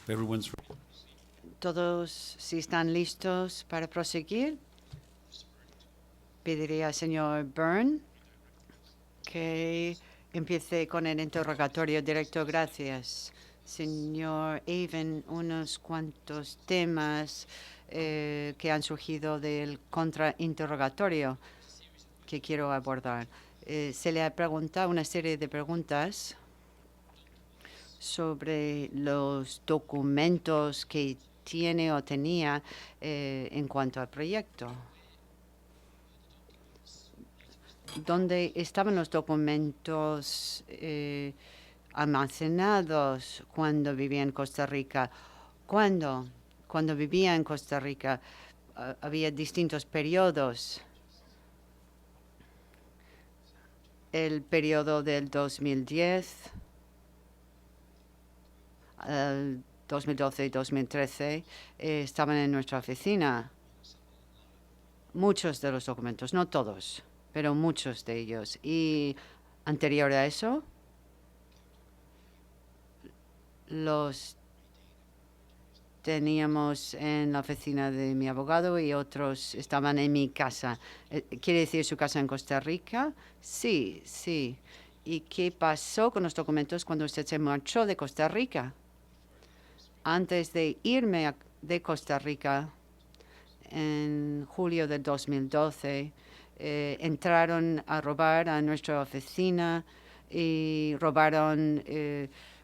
Everyone's Todos, si están listos para proseguir, pediría al señor Byrne que empiece con el interrogatorio directo. Gracias. Señor Avon, unos cuantos temas que han surgido del contrainterrogatorio que quiero abordar. Se le ha preguntado una serie de preguntas sobre los documentos que tiene o tenía en cuanto al proyecto. ¿Dónde estaban los documentos almacenados cuando vivía en Costa Rica? Cuando vivía en Costa Rica, había distintos periodos. El periodo del 2010, 2012 y 2013 estaban en nuestra oficina. Muchos de los documentos, no todos, pero muchos de ellos. Y anterior a eso, los teníamos en la oficina de mi abogado y otros estaban en mi casa. ¿Quiere decir su casa en Costa Rica? Sí, sí. ¿Y qué pasó con los documentos cuando usted se marchó de Costa Rica? Antes de irme de Costa Rica, en julio del 2012, entraron a robar a nuestra oficina y robaron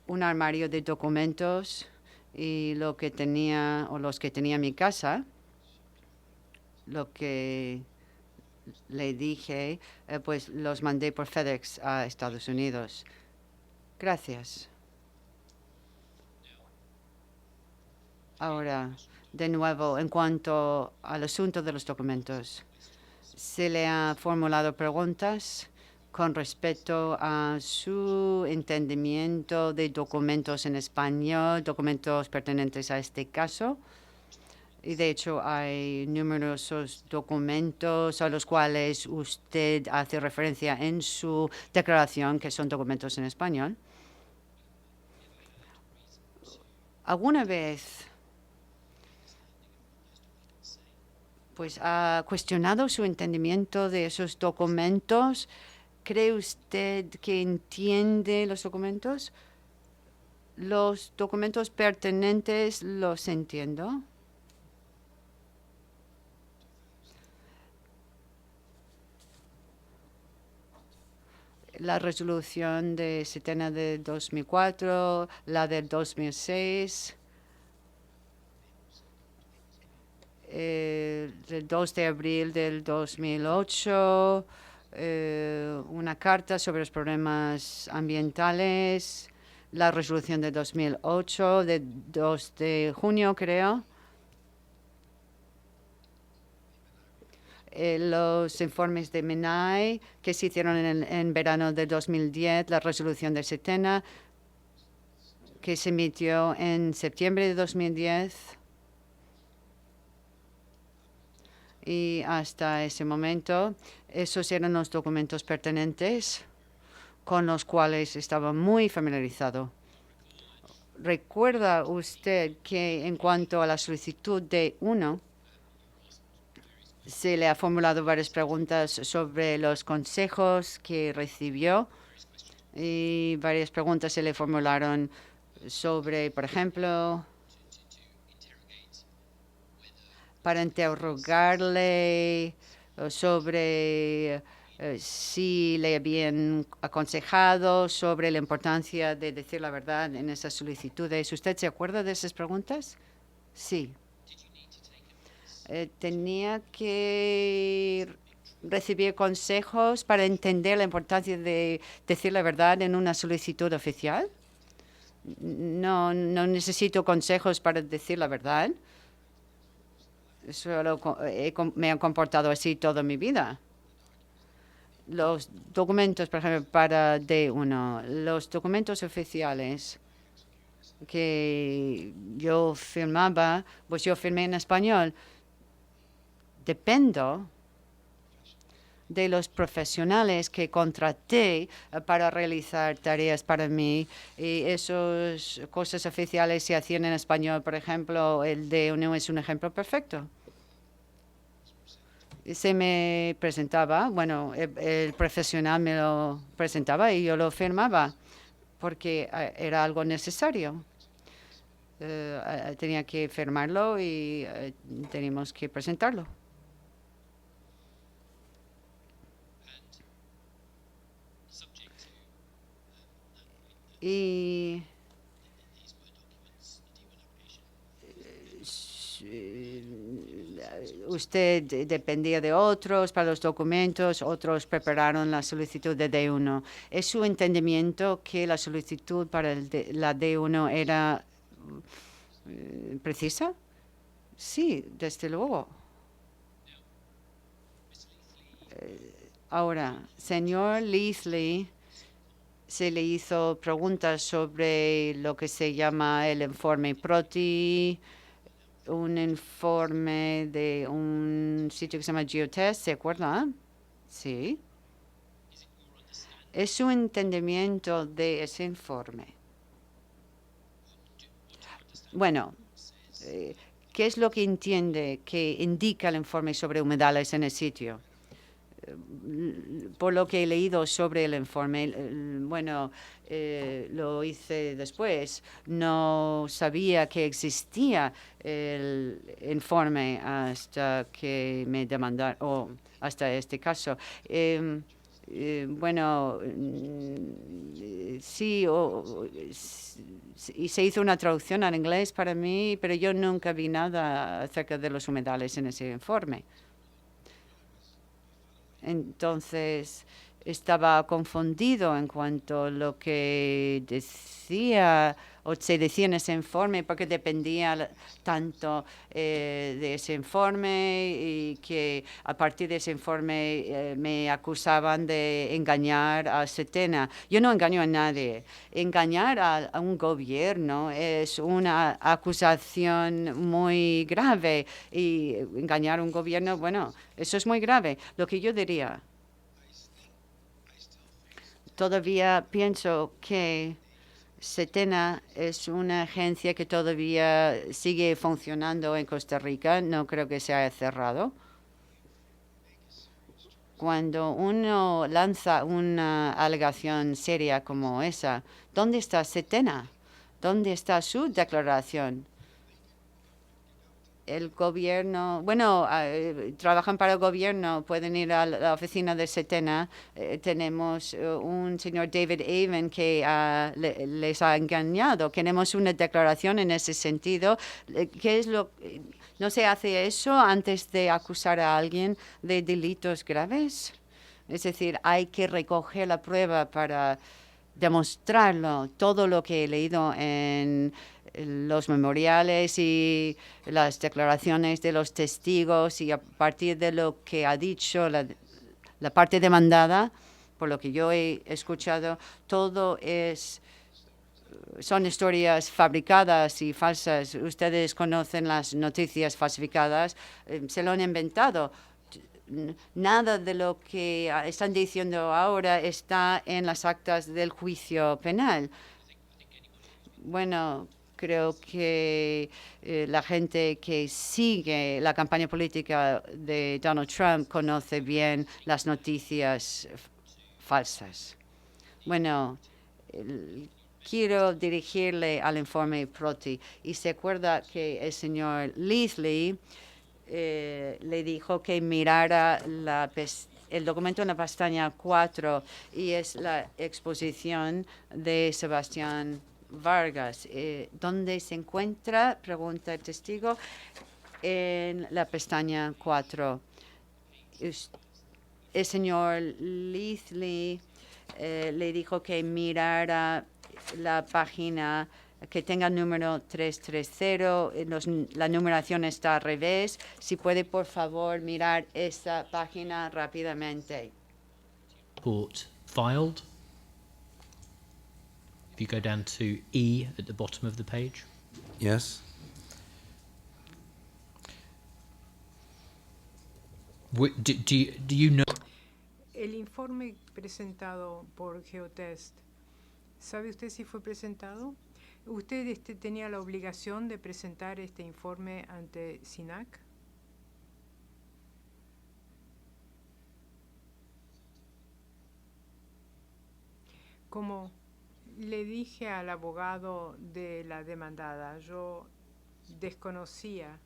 un armario de documentos y lo que tenía, o los que tenía mi casa, lo que le dije, pues los mandé por FedEx a Estados Unidos. Gracias. Ahora, de nuevo, en cuanto al asunto de los documentos, se le ha formulado preguntas con respecto a su entendimiento de documentos en español, documentos pertenentes a este caso. Y de hecho hay numerosos documentos a los cuales usted hace referencia en su declaración que son documentos en español. ¿Alguna vez pues ha cuestionado su entendimiento de esos documentos? ¿Cree usted que entiende los documentos? Los documentos pertinentes los entiendo. La resolución de Setena de 2004, la del 2006, el 2 de abril del 2008, una carta sobre los problemas ambientales, la resolución de 2008, de 2 de junio, creo. Los informes de MENAI que se hicieron en verano de 2010, la resolución de Setena que se emitió en septiembre de 2010. Y hasta ese momento, esos eran los documentos pertinentes con los cuales estaba muy familiarizado. ¿Recuerda usted que en cuanto a la solicitud de uno, se le ha formulado varias preguntas sobre los consejos que recibió y varias preguntas se le formularon sobre, por ejemplo, para interrogarle sobre si le habían aconsejado sobre la importancia de decir la verdad en esas solicitudes? ¿Usted se acuerda de esas preguntas? Sí. Tenía que recibir consejos para entender la importancia de decir la verdad en una solicitud oficial. No, no necesito consejos para decir la verdad. Me he comportado así toda mi vida. Los documentos, por ejemplo, para D1, los documentos oficiales que yo firmaba, pues yo firmé en español. Dependo de los profesionales que contraté para realizar tareas para mí. Y esas cosas oficiales se hacían en español. Por ejemplo, el D1 es un ejemplo perfecto. Se me presentaba, bueno, el profesional me lo presentaba y yo lo firmaba porque era algo necesario. Tenía que firmarlo y teníamos que presentarlo. Y usted dependía de otros para los documentos, otros prepararon la solicitud de D1. ¿Es su entendimiento que la solicitud para la D1 era precisa? Sí, desde luego. Ahora, señor Leasley, se le hizo preguntas sobre lo que se llama el informe PROTI, un informe de un sitio que se llama Geotest, ¿se acuerda? Sí. ¿Es su entendimiento de ese informe? Bueno, ¿qué es lo que entiende que indica el informe sobre humedales en el sitio? Por lo que he leído sobre el informe, bueno, lo hice después. No sabía que existía el informe hasta que me demandaron, o hasta este caso. Bueno, sí, y se hizo una traducción al inglés para mí, pero yo nunca vi nada acerca de los humedales en ese informe. Entonces estaba confundido en cuanto a lo que decía o se decía en ese informe, porque dependía tanto de ese informe y que a partir de ese informe me acusaban de engañar a Setena. Yo no engaño a nadie. Engañar a un gobierno es una acusación muy grave y engañar a un gobierno, bueno, eso es muy grave. Lo que yo diría, todavía pienso que Setena es una agencia que todavía sigue funcionando en Costa Rica. No creo que se haya cerrado. Cuando uno lanza una alegación seria como esa, ¿dónde está Setena? ¿Dónde está su declaración? El gobierno, bueno, trabajan para el gobierno, pueden ir a la oficina de Setena. Tenemos un señor David Avon que les ha engañado. Queremos una declaración en ese sentido. ¿Qué es lo? ¿No se hace eso antes de acusar a alguien de delitos graves? Es decir, hay que recoger la prueba para demostrarlo. Todo lo que he leído en los memoriales y las declaraciones de los testigos y a partir de lo que ha dicho la parte demandada, por lo que yo he escuchado, todo son historias fabricadas y falsas. Ustedes conocen las noticias falsificadas, se lo han inventado. Nada de lo que están diciendo ahora está en las actas del juicio penal. Bueno, creo que la gente que sigue la campaña política de Donald Trump conoce bien las noticias falsas. Bueno, quiero dirigirle al informe PROTI. Y se acuerda que el señor Leasley le dijo que mirara el documento en la pestaña 4 y es la exposición de Sebastián Vargas. ¿Dónde se encuentra? Pregunta el testigo. En la pestaña 4. El señor Leasley le dijo que mirara la página que tenga el número 330. La numeración está al revés. Si puede, por favor, mirar esta página rápidamente. Report filed. If you go down to E at the bottom of the page. Yes. Do you know? informe presentado por Geotest, ¿sabe usted si fue presentado? ¿Usted tenía la obligación de presentar este informe ante SINAC? Como le dije al abogado de la demandada, yo desconocía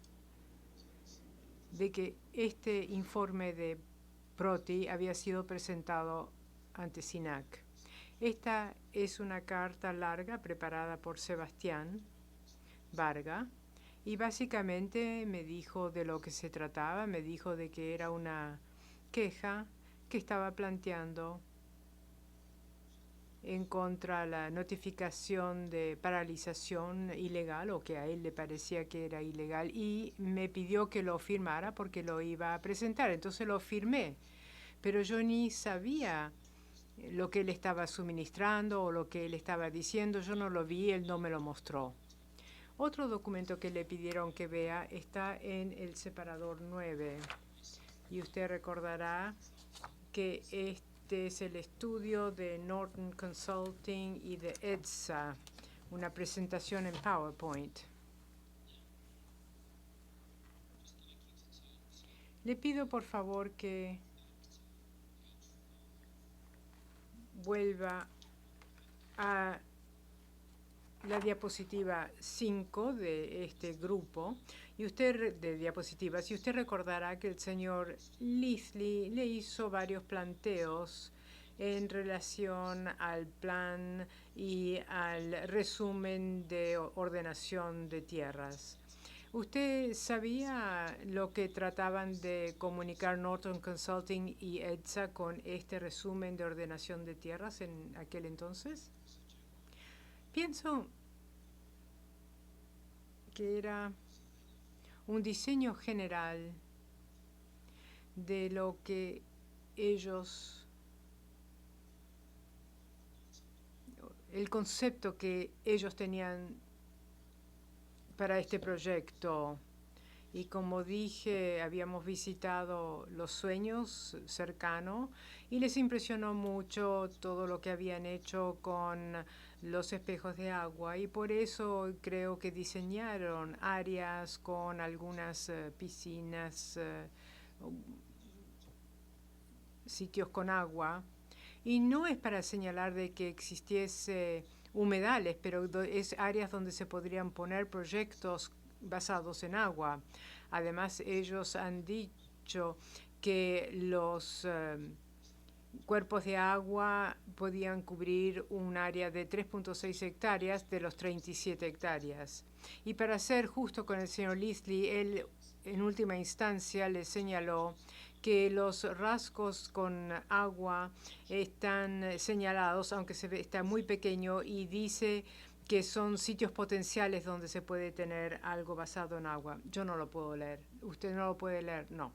de que este informe de Proti había sido presentado ante SINAC. Esta es una carta larga preparada por Sebastián Varga y básicamente me dijo de lo que se trataba, me dijo de que era una queja que estaba planteando en contra de la notificación de paralización ilegal, o que a él le parecía que era ilegal, y me pidió que lo firmara porque lo iba a presentar. Entonces lo firmé, pero yo ni sabía lo que él estaba suministrando o lo que él estaba diciendo. Yo no lo vi, él no me lo mostró. Otro documento que le pidieron que vea está en el separador 9, y usted recordará que este es el estudio de Norton Consulting y de EDSA, una presentación en PowerPoint. Le pido por favor que vuelva a la diapositiva 5 de este grupo y usted de diapositivas, y usted recordará que el señor Leasley le hizo varios planteos en relación al plan y al resumen de ordenación de tierras. ¿Usted sabía lo que trataban de comunicar Norton Consulting y EDSA con este resumen de ordenación de tierras en aquel entonces? Pienso que era un diseño general de lo que el concepto que ellos tenían para este proyecto. Y como dije, habíamos visitado Los Sueños cercano y les impresionó mucho todo lo que habían hecho con los espejos de agua, y por eso creo que diseñaron áreas con algunas piscinas, sitios con agua. Y no es para señalar de que existiese humedales, pero es áreas donde se podrían poner proyectos basados en agua. Además, ellos han dicho que los cuerpos de agua podían cubrir un área de 3.6 hectáreas de los 37 hectáreas. Y para ser justo con el señor Leasley, él en última instancia le señaló que los rasgos con agua están señalados, aunque está muy pequeño, y dice que son sitios potenciales donde se puede tener algo basado en agua. Yo no lo puedo leer. ¿Usted no lo puede leer? No.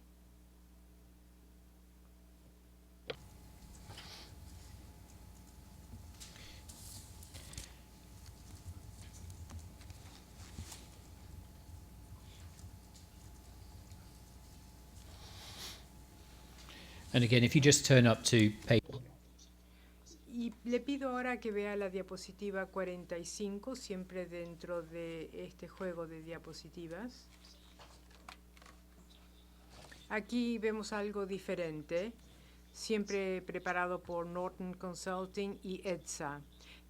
And again, if you just turn up to page... Y le pido ahora que vea la diapositiva 45, siempre dentro de este juego de diapositivas. Aquí vemos algo diferente, siempre preparado por Norton Consulting y EDSA.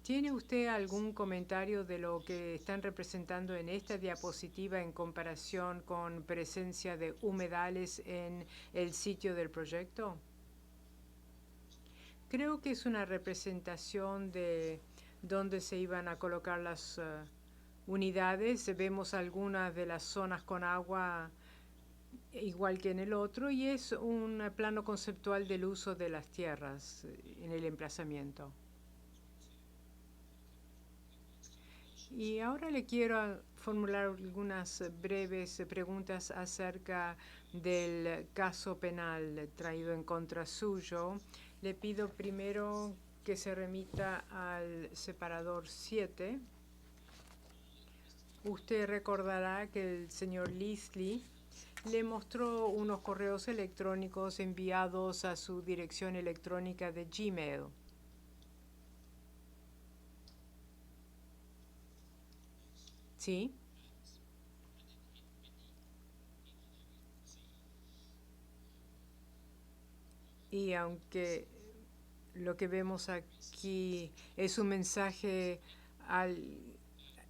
¿Tiene usted algún comentario de lo que están representando en esta diapositiva en comparación con presencia de humedales en el sitio del proyecto? Creo que es una representación de dónde se iban a colocar las unidades. Vemos algunas de las zonas con agua igual que en el otro, y es un plano conceptual del uso de las tierras en el emplazamiento. Y ahora le quiero formular algunas breves preguntas acerca del caso penal traído en contra suyo. Le pido primero que se remita al separador 7. Usted recordará que el señor Leasley le mostró unos correos electrónicos enviados a su dirección electrónica de Gmail. ¿Sí? Y aunque lo que vemos aquí es un mensaje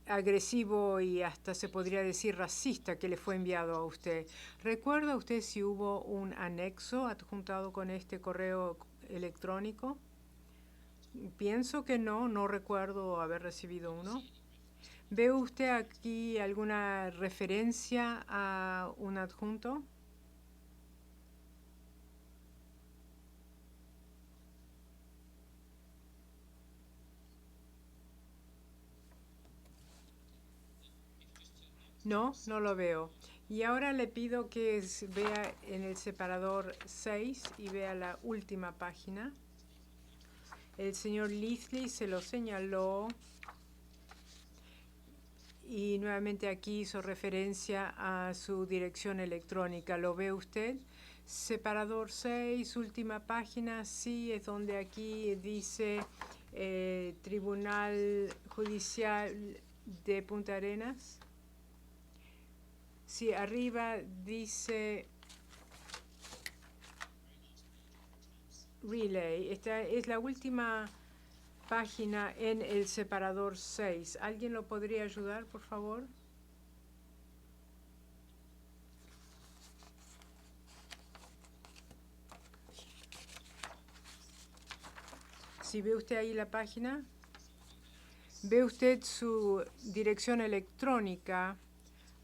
agresivo y hasta se podría decir racista que le fue enviado a usted, ¿recuerda usted si hubo un anexo adjuntado con este correo electrónico? Pienso que no, no recuerdo haber recibido uno. ¿Ve usted aquí alguna referencia a un adjunto? No, no lo veo. Y ahora le pido que vea en el separador 6 y vea la última página. El señor Leafly se lo señaló y nuevamente aquí hizo referencia a su dirección electrónica. ¿Lo ve usted? Separador 6, última página, sí, es donde aquí dice Tribunal Judicial de Punta Arenas. Sí, arriba dice Relay. Esta es la última página en el separador 6. ¿Alguien lo podría ayudar, por favor? Si ve usted ahí la página, ve usted su dirección electrónica.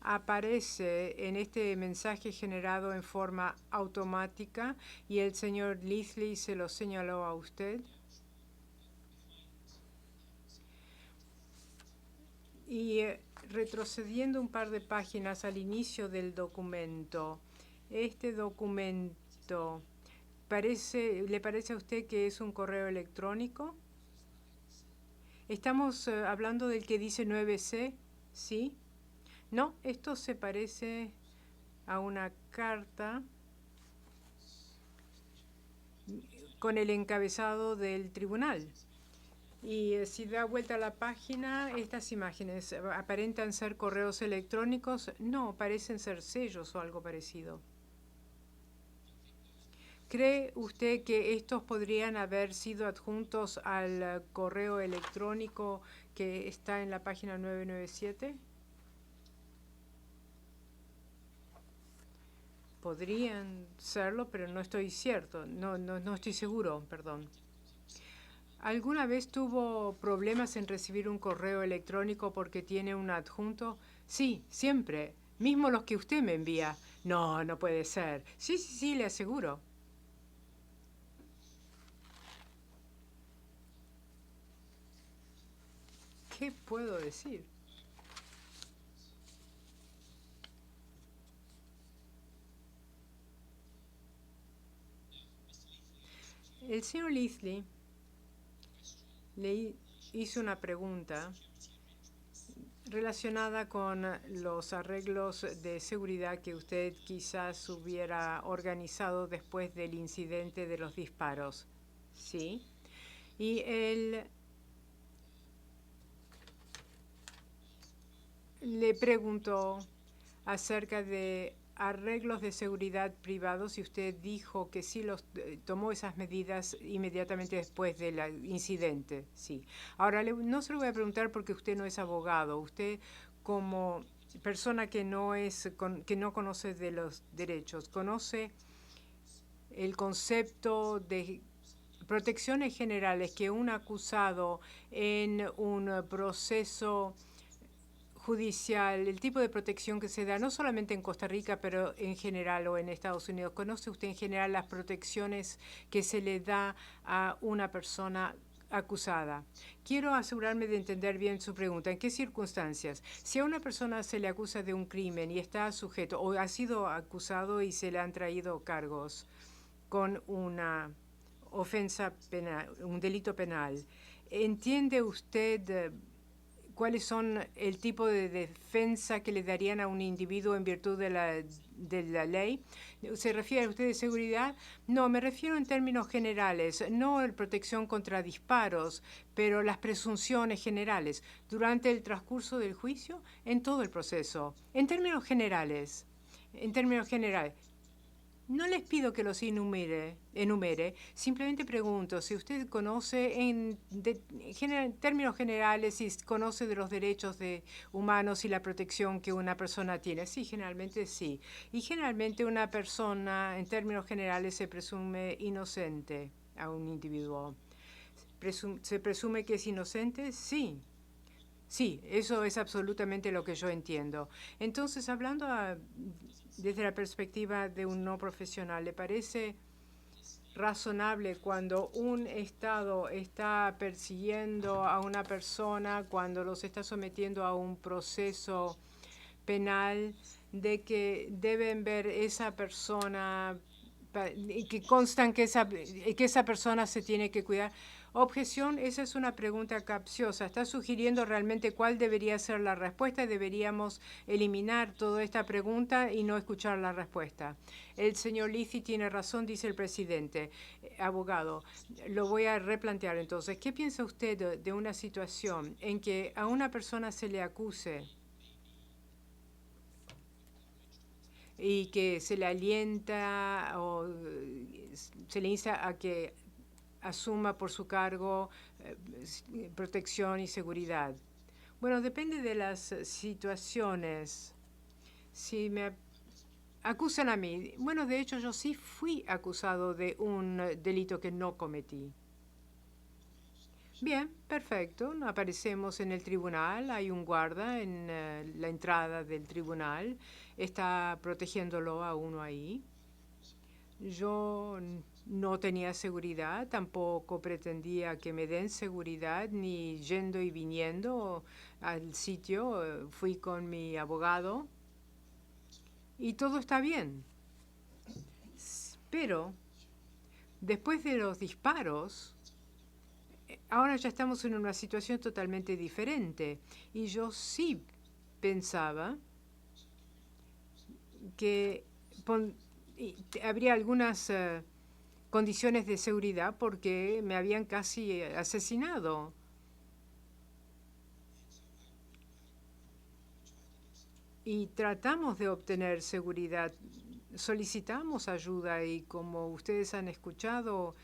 Aparece en este mensaje generado en forma automática y el señor Leafly se lo señaló a usted. Y retrocediendo un par de páginas al inicio del documento, este documento, ¿le parece a usted que es un correo electrónico? Estamos hablando del que dice 9C, ¿sí? No, esto se parece a una carta con el encabezado del tribunal. Y si da vuelta a la página, estas imágenes aparentan ser correos electrónicos. No, parecen ser sellos o algo parecido. ¿Cree usted que estos podrían haber sido adjuntos al correo electrónico que está en la página 997? Podrían serlo, pero no estoy cierto. No estoy seguro, perdón. ¿Alguna vez tuvo problemas en recibir un correo electrónico porque tiene un adjunto? Sí, siempre. Mismo los que usted me envía. No, no puede ser. Sí, le aseguro. ¿Qué puedo decir? El señor Leafly le hizo una pregunta relacionada con los arreglos de seguridad que usted quizás hubiera organizado después del incidente de los disparos. ¿Sí? Y él le preguntó acerca de arreglos de seguridad privados y usted dijo que sí tomó esas medidas inmediatamente después del incidente. Sí. Ahora, no se lo voy a preguntar porque usted no es abogado. Usted, como persona que que no conoce de los derechos, conoce el concepto de protecciones generales que un acusado en un proceso judicial, el tipo de protección que se da, no solamente en Costa Rica, pero en general o en Estados Unidos. ¿Conoce usted en general las protecciones que se le da a una persona acusada? Quiero asegurarme de entender bien su pregunta. ¿En qué circunstancias? Si a una persona se le acusa de un crimen y está sujeto o ha sido acusado y se le han traído cargos con una ofensa penal, un delito penal, ¿entiende usted cuáles son el tipo de defensa que le darían a un individuo en virtud de la ley. ¿Se refiere usted de seguridad? No, me refiero en términos generales, no en protección contra disparos, pero las presunciones generales durante el transcurso del juicio, en todo el proceso. En términos generales, no les pido que los enumere, simplemente pregunto si usted conoce en términos generales, si conoce de los derechos humanos y la protección que una persona tiene. Sí, generalmente sí. Y generalmente una persona, en términos generales, se presume inocente a un individuo. ¿Se presume que es inocente? Sí. Sí, eso es absolutamente lo que yo entiendo. Entonces, hablando desde la perspectiva de un no profesional, ¿le parece razonable cuando un Estado está persiguiendo a una persona, cuando los está sometiendo a un proceso penal, de que deben ver esa persona y que constan que esa persona se tiene que cuidar? Objeción, esa es una pregunta capciosa. Está sugiriendo realmente cuál debería ser la respuesta y deberíamos eliminar toda esta pregunta y no escuchar la respuesta. El señor Lisi tiene razón, dice el presidente. Abogado, lo voy a replantear entonces. ¿Qué piensa usted de una situación en que a una persona se le acuse y que se le alienta o se le insta a que asuma por su cargo protección y seguridad? Bueno, depende de las situaciones. Si me acusan a mí, bueno, de hecho yo sí fui acusado de un delito que no cometí. Bien, perfecto. Aparecemos en el tribunal, hay un guarda en la entrada del tribunal, está protegiéndolo a uno ahí. Yo no tenía seguridad, tampoco pretendía que me den seguridad, ni yendo y viniendo al sitio. Fui con mi abogado y todo está bien. Pero después de los disparos, ahora ya estamos en una situación totalmente diferente. Y yo sí pensaba que habría algunas condiciones de seguridad porque me habían casi asesinado. Y tratamos de obtener seguridad, solicitamos ayuda y como ustedes han escuchado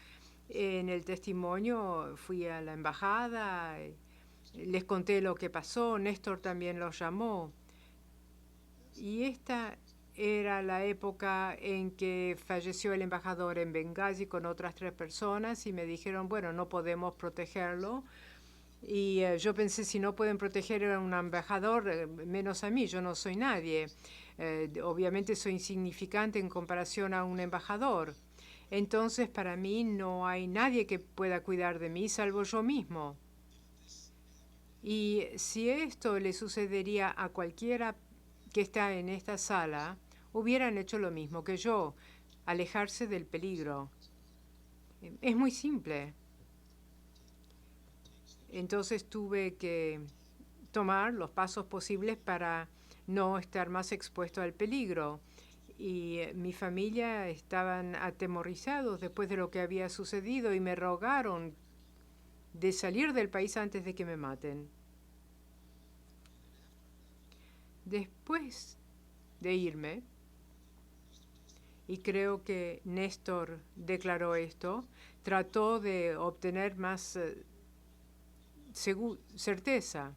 en el testimonio, fui a la embajada, les conté lo que pasó, Néstor también los llamó. Y esta era la época en que falleció el embajador en Benghazi con otras 3 personas y me dijeron, bueno, no podemos protegerlo. Y yo pensé, si no pueden proteger a un embajador, menos a mí, yo no soy nadie. Obviamente soy insignificante en comparación a un embajador. Entonces, para mí no hay nadie que pueda cuidar de mí, salvo yo mismo. Y si esto le sucedería a cualquiera que está en esta sala, hubieran hecho lo mismo que yo, alejarse del peligro. Es muy simple. Entonces tuve que tomar los pasos posibles para no estar más expuesto al peligro. Y mi familia estaban atemorizados después de lo que había sucedido y me rogaron de salir del país antes de que me maten. Después de irme, y creo que Néstor declaró esto, trató de obtener más certeza.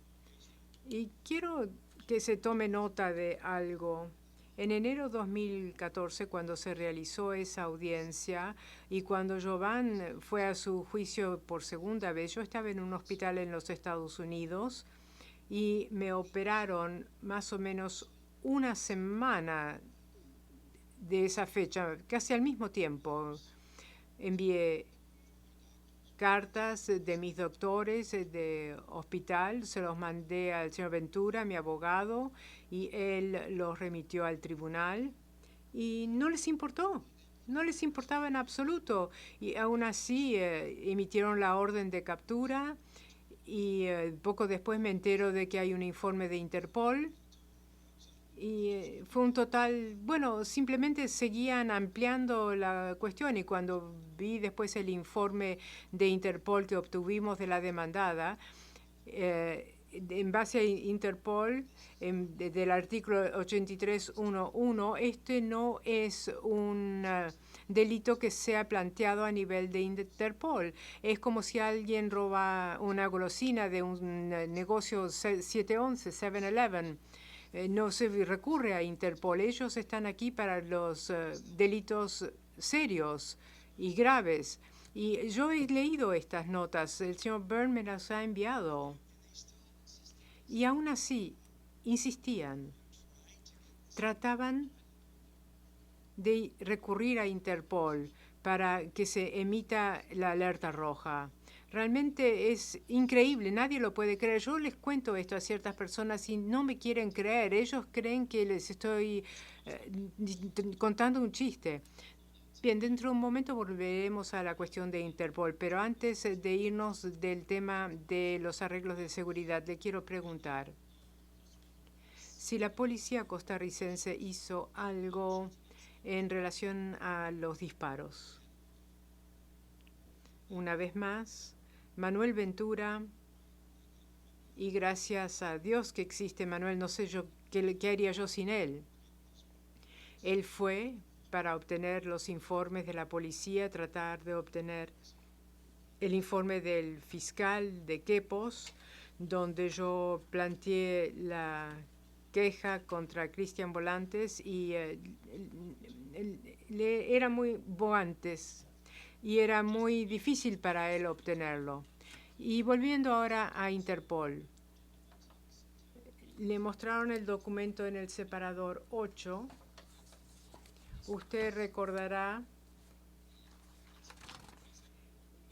Y quiero que se tome nota de algo. En enero 2014, cuando se realizó esa audiencia y cuando Jovan fue a su juicio por segunda vez, yo estaba en un hospital en los Estados Unidos y me operaron más o menos una semana de esa fecha, casi al mismo tiempo. Envié cartas de mis doctores de hospital, se los mandé al señor Ventura, mi abogado, y él los remitió al tribunal y no les importó, no les importaba en absoluto. Y aún así emitieron la orden de captura y poco después me entero de que hay un informe de Interpol. Y fue un total, bueno, simplemente seguían ampliando la cuestión y cuando vi después el informe de Interpol que obtuvimos de la demandada, en base a Interpol, del artículo 83.1.1, este no es un delito que sea planteado a nivel de Interpol. Es como si alguien roba una golosina de un negocio 711, 7-Eleven. No se recurre a Interpol. Ellos están aquí para los delitos serios y graves. Y yo he leído estas notas. El señor Byrne me las ha enviado. Y aún así, insistían. Trataban de recurrir a Interpol para que se emita la alerta roja. Realmente es increíble, nadie lo puede creer. Yo les cuento esto a ciertas personas y no me quieren creer. Ellos creen que les estoy contando un chiste. Bien, dentro de un momento volveremos a la cuestión de Interpol, pero antes de irnos del tema de los arreglos de seguridad, le quiero preguntar si la policía costarricense hizo algo en relación a los disparos. Una vez más, Manuel Ventura, y gracias a Dios que existe Manuel, no sé yo qué haría yo sin él. Él fue para obtener los informes de la policía, tratar de obtener el informe del fiscal de Quepos, donde yo planteé la queja contra Cristian Volantes y era muy Volantes y era muy difícil para él obtenerlo. Y volviendo ahora a Interpol, le mostraron el documento en el separador 8. Usted recordará,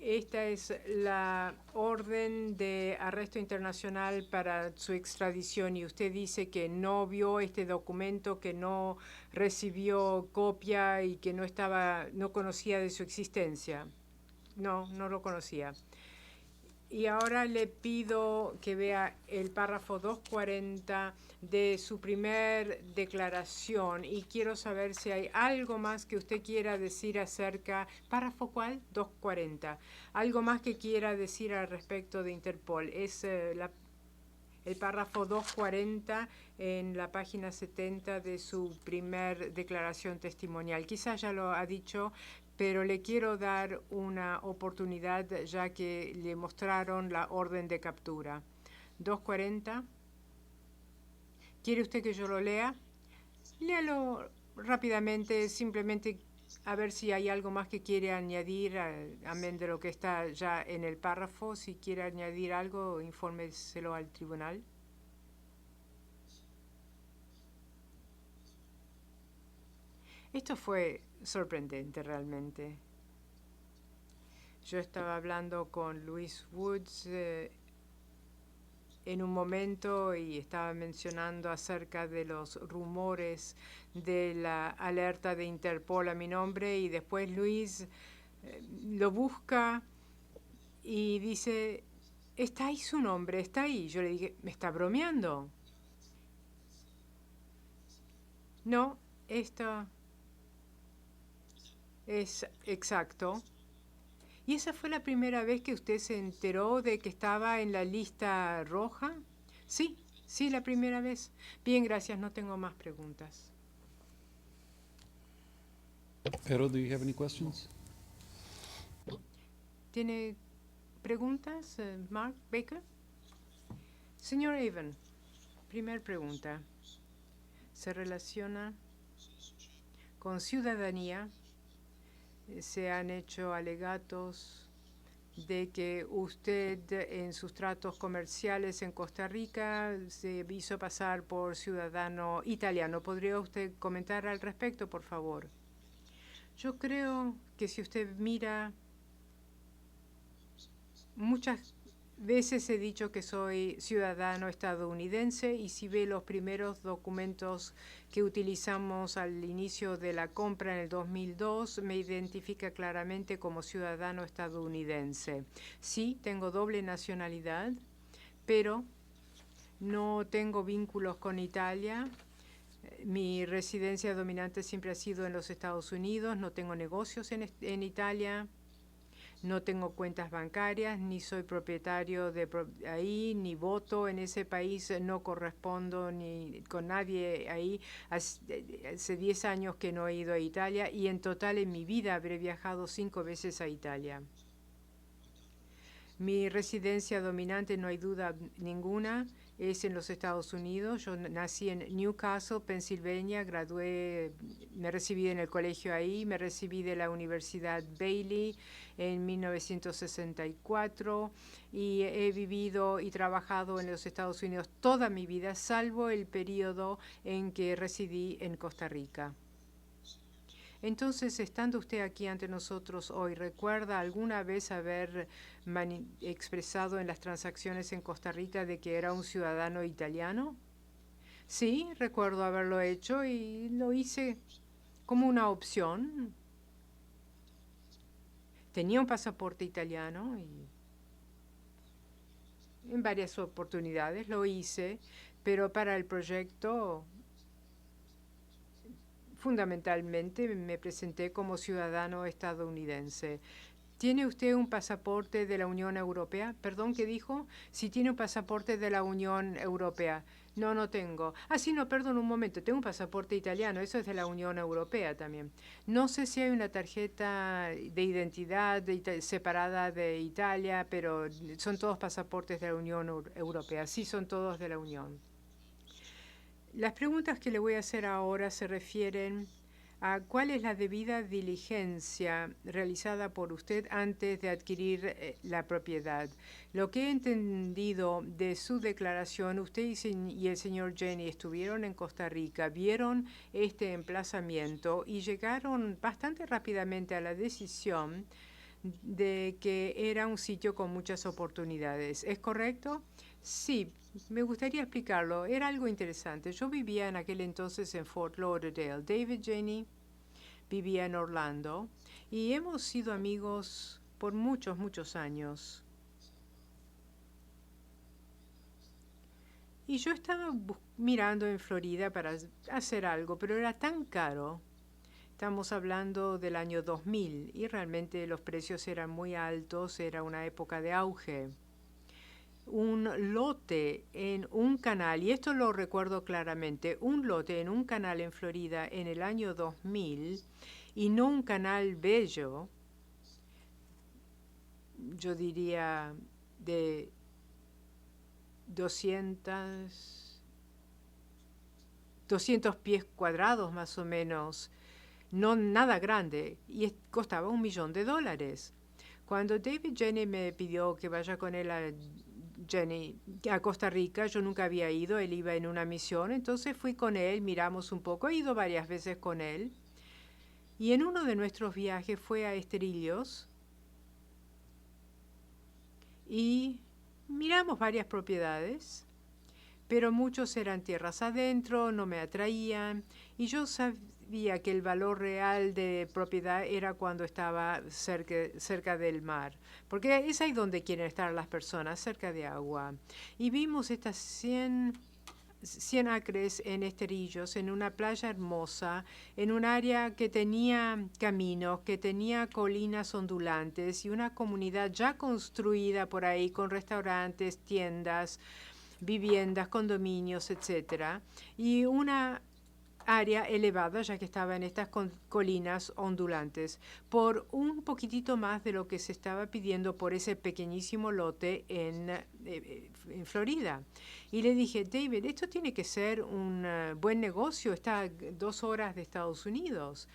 esta es la orden de arresto internacional para su extradición y usted dice que no vio este documento, que no recibió copia y que no conocía de su existencia. No lo conocía. Y ahora le pido que vea el párrafo 240 de su primer declaración y quiero saber si hay algo más que usted quiera decir acerca, ¿párrafo cuál? 240. Algo más que quiera decir al respecto de Interpol. Es el párrafo 240 en la página 70 de su primer declaración testimonial. Quizás ya lo ha dicho, pero le quiero dar una oportunidad ya que le mostraron la orden de captura. 240. ¿Quiere usted que yo lo lea? Léalo rápidamente, simplemente a ver si hay algo más que quiere añadir, amén de lo que está ya en el párrafo. Si quiere añadir algo, infórmeselo al tribunal. Esto fue sorprendente realmente. Yo estaba hablando con Luis Woods en un momento y estaba mencionando acerca de los rumores de la alerta de Interpol a mi nombre y después Luis lo busca y dice, está ahí su nombre, está ahí. Yo le dije, ¿me está bromeando? No, esto es exacto. ¿Y esa fue la primera vez que usted se enteró de que estaba en la lista roja? Sí, la primera vez. Bien, gracias, no tengo más preguntas. Pero, do you have any questions? ¿Tiene preguntas, Mark Baker? Señor Avon, primera pregunta. Se relaciona con ciudadanía. Se han hecho alegatos de que usted en sus tratos comerciales en Costa Rica se hizo pasar por ciudadano italiano. ¿Podría usted comentar al respecto, por favor? Yo creo que si usted mira muchas veces he dicho que soy ciudadano estadounidense y si ve los primeros documentos que utilizamos al inicio de la compra en el 2002, me identifica claramente como ciudadano estadounidense. Sí, tengo doble nacionalidad, pero no tengo vínculos con Italia. Mi residencia dominante siempre ha sido en los Estados Unidos, no tengo negocios en Italia. No tengo cuentas bancarias, ni soy propietario de ahí, ni voto en ese país, no correspondo ni con nadie ahí. Hace 10 años que no he ido a Italia y en total en mi vida habré viajado 5 veces a Italia. Mi residencia dominante, no hay duda ninguna, es en los Estados Unidos. Yo nací en Newcastle, Pensilvania, me recibí en el colegio ahí, me recibí de la Universidad Bailey en 1964 y he vivido y trabajado en los Estados Unidos toda mi vida, salvo el periodo en que residí en Costa Rica. Entonces, estando usted aquí ante nosotros hoy, ¿recuerda alguna vez haber expresado en las transacciones en Costa Rica de que era un ciudadano italiano? Sí, recuerdo haberlo hecho y lo hice como una opción. Tenía un pasaporte italiano y en varias oportunidades lo hice, pero para el proyecto fundamentalmente me presenté como ciudadano estadounidense. ¿Tiene usted un pasaporte de la Unión Europea? Perdón, ¿qué dijo? Si tiene un pasaporte de la Unión Europea. No, no tengo. Ah, sí, no, perdón, un momento. Tengo un pasaporte italiano. Eso es de la Unión Europea también. No sé si hay una tarjeta de identidad separada de Italia, pero son todos pasaportes de la Unión Europea. Sí, son todos de la Unión. Las preguntas que le voy a hacer ahora se refieren a cuál es la debida diligencia realizada por usted antes de adquirir la propiedad. Lo que he entendido de su declaración, usted y el señor Jenny estuvieron en Costa Rica, vieron este emplazamiento y llegaron bastante rápidamente a la decisión de que era un sitio con muchas oportunidades. ¿Es correcto? Sí, me gustaría explicarlo. Era algo interesante. Yo vivía en aquel entonces en Fort Lauderdale. David Jenny vivía en Orlando y hemos sido amigos por muchos, muchos años. Y yo estaba mirando en Florida para hacer algo, pero era tan caro. Estamos hablando del año 2000 y realmente los precios eran muy altos, era una época de auge. Un lote en un canal, y esto lo recuerdo claramente, un lote en un canal en Florida en el año 2000, y no un canal bello, yo diría de 200 pies cuadrados más o menos, no nada grande, y costaba $1 millón. Cuando David Jenny me pidió que vaya con él a Costa Rica, yo nunca había ido, él iba en una misión, entonces fui con él, miramos un poco, he ido varias veces con él, y en uno de nuestros viajes fue a Esterillos, y miramos varias propiedades, pero muchos eran tierras adentro, no me atraían, y yo sabía que el valor real de propiedad era cuando estaba cerca del mar, porque es ahí donde quieren estar las personas, cerca de agua. Y vimos estas 100 acres en Esterillos, en una playa hermosa, en un área que tenía caminos, que tenía colinas ondulantes y una comunidad ya construida por ahí con restaurantes, tiendas, viviendas, condominios, etcétera, y una área elevada, ya que estaba en estas colinas ondulantes, por un poquitito más de lo que se estaba pidiendo por ese pequeñísimo lote en Florida. Y le dije, David, esto tiene que ser un buen negocio, está a 2 horas de Estados Unidos.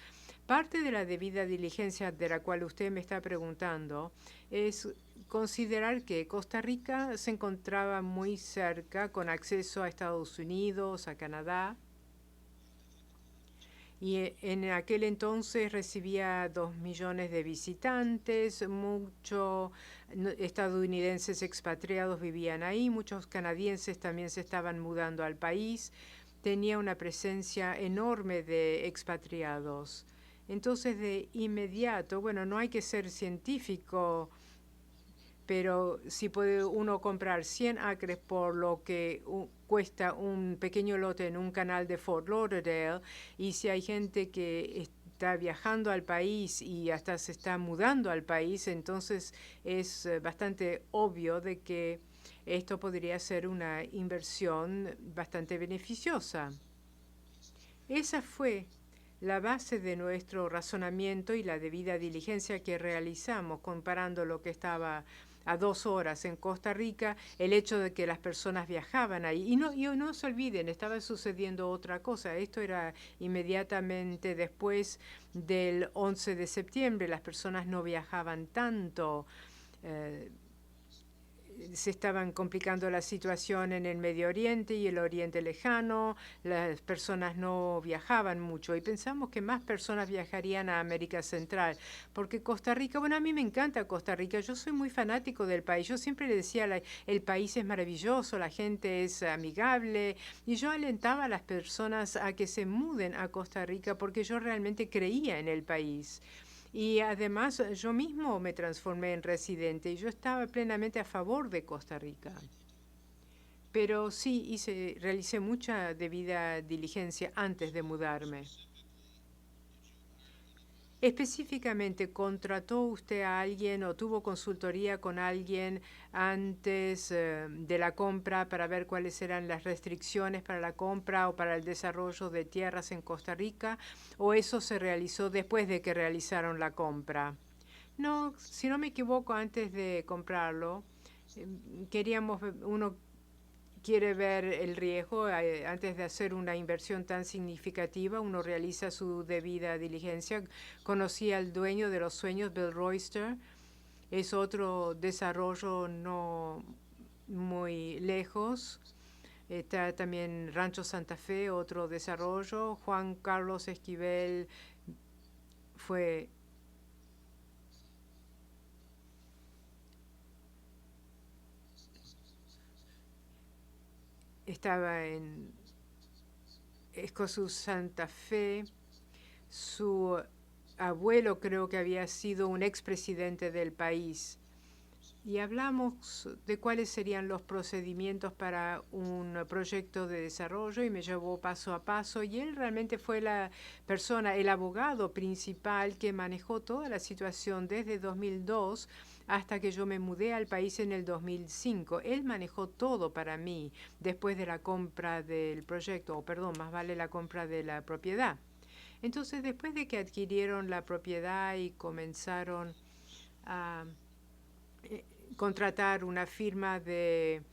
Parte de la debida diligencia de la cual usted me está preguntando es considerar que Costa Rica se encontraba muy cerca, con acceso a Estados Unidos, a Canadá, Y en aquel entonces recibía 2 millones de visitantes, muchos estadounidenses expatriados vivían ahí, muchos canadienses también se estaban mudando al país, tenía una presencia enorme de expatriados. Entonces de inmediato, bueno, no hay que ser científico, pero si puede uno comprar 100 acres por lo que cuesta un pequeño lote en un canal de Fort Lauderdale, y si hay gente que está viajando al país y hasta se está mudando al país, entonces es bastante obvio de que esto podría ser una inversión bastante beneficiosa. Esa fue la base de nuestro razonamiento y la debida diligencia que realizamos comparando lo que estaba a 2 horas en Costa Rica, el hecho de que las personas viajaban ahí. Y no se olviden, estaba sucediendo otra cosa. Esto era inmediatamente después del 11 de septiembre. Las personas no viajaban tanto. Se estaban complicando la situación en el Medio Oriente y el Oriente Lejano, las personas no viajaban mucho y pensamos que más personas viajarían a América Central, porque Costa Rica, bueno, a mí me encanta Costa Rica, yo soy muy fanático del país, yo siempre le decía, el país es maravilloso, la gente es amigable, y yo alentaba a las personas a que se muden a Costa Rica porque yo realmente creía en el país. Y además yo mismo me transformé en residente y yo estaba plenamente a favor de Costa Rica. Pero sí realicé mucha debida diligencia antes de mudarme. Específicamente, ¿contrató usted a alguien o tuvo consultoría con alguien antes de la compra para ver cuáles eran las restricciones para la compra o para el desarrollo de tierras en Costa Rica? ¿O eso se realizó después de que realizaron la compra? No, si no me equivoco, antes de comprarlo, uno quiere ver el riesgo antes de hacer una inversión tan significativa, uno realiza su debida diligencia. Conocí al dueño de los sueños, Bill Royster. Es otro desarrollo no muy lejos. Está también Rancho Santa Fe, otro desarrollo. Juan Carlos Esquivel estaba en Escozú, Santa Fe. Su abuelo creo que había sido un expresidente del país. Y hablamos de cuáles serían los procedimientos para un proyecto de desarrollo y me llevó paso a paso. Y él realmente fue la persona, el abogado principal que manejó toda la situación desde 2002 hasta que yo me mudé al país en el 2005. Él manejó todo para mí después de la compra del proyecto, o perdón, más vale la compra de la propiedad. Entonces, después de que adquirieron la propiedad y comenzaron a contratar una firma de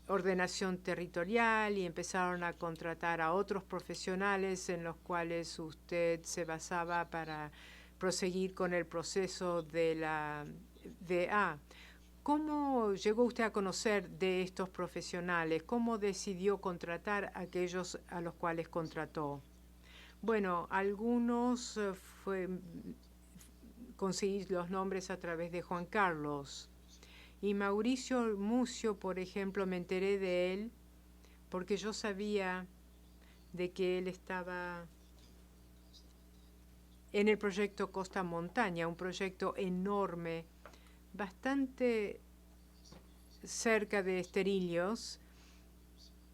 ordenación territorial y empezaron a contratar a otros profesionales en los cuales usted se basaba para proseguir con el proceso de la VA. ¿Cómo llegó usted a conocer de estos profesionales? ¿Cómo decidió contratar a aquellos a los cuales contrató? Bueno, algunos conseguí los nombres a través de Juan Carlos. Y Mauricio Mucio, por ejemplo, me enteré de él porque yo sabía de que él estaba en el proyecto Costa Montaña, un proyecto enorme, bastante cerca de Esterillos,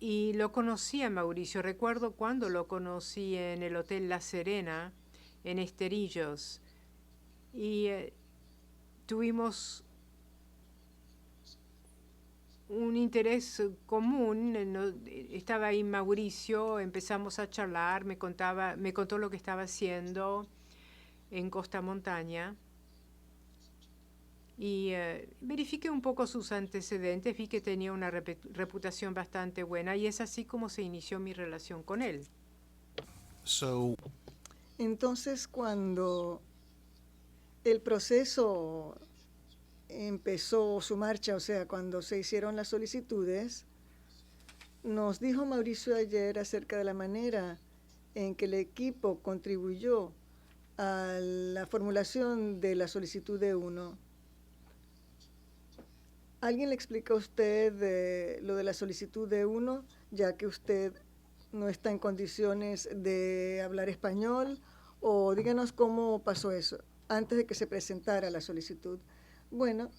y lo conocí a Mauricio. Recuerdo cuando lo conocí en el Hotel La Serena, en Esterillos, y tuvimos un interés común. Estaba ahí Mauricio, empezamos a charlar, me contó lo que estaba haciendo en Costa Montaña y verifiqué un poco sus antecedentes, vi que tenía una reputación bastante buena y es así como se inició mi relación con él. Entonces, cuando el proceso empezó su marcha, o sea, cuando se hicieron las solicitudes, nos dijo Mauricio ayer acerca de la manera en que el equipo contribuyó a la formulación de la solicitud de uno. ¿Alguien le explica a usted lo de la solicitud de uno, ya que usted no está en condiciones de hablar español? O díganos cómo pasó eso antes de que se presentara la solicitud. Bueno,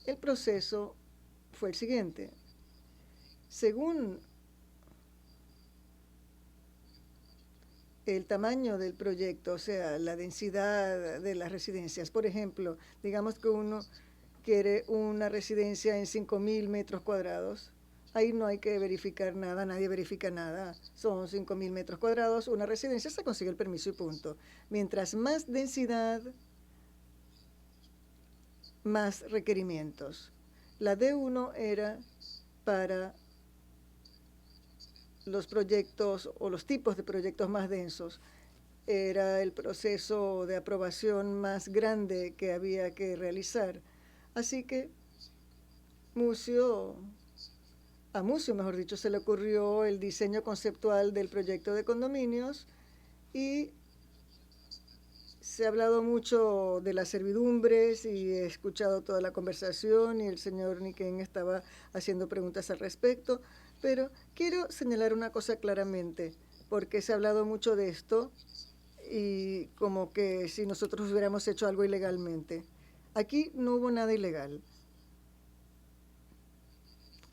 el proceso fue el siguiente. Según el tamaño del proyecto, o sea, la densidad de las residencias, por ejemplo, digamos que uno quiere una residencia en 5.000 metros cuadrados, ahí no hay que verificar nada, nadie verifica nada, son 5.000 metros cuadrados, una residencia, se consigue el permiso y punto. Mientras más densidad, más requerimientos. La D1 era para los proyectos o los tipos de proyectos más densos. Era el proceso de aprobación más grande que había que realizar. Así que a Mucio, mejor dicho, se le ocurrió el diseño conceptual del proyecto de condominios y se ha hablado mucho de las servidumbres y he escuchado toda la conversación y el señor Niken estaba haciendo preguntas al respecto, pero quiero señalar una cosa claramente, porque se ha hablado mucho de esto y como que si nosotros hubiéramos hecho algo ilegalmente. Aquí no hubo nada ilegal.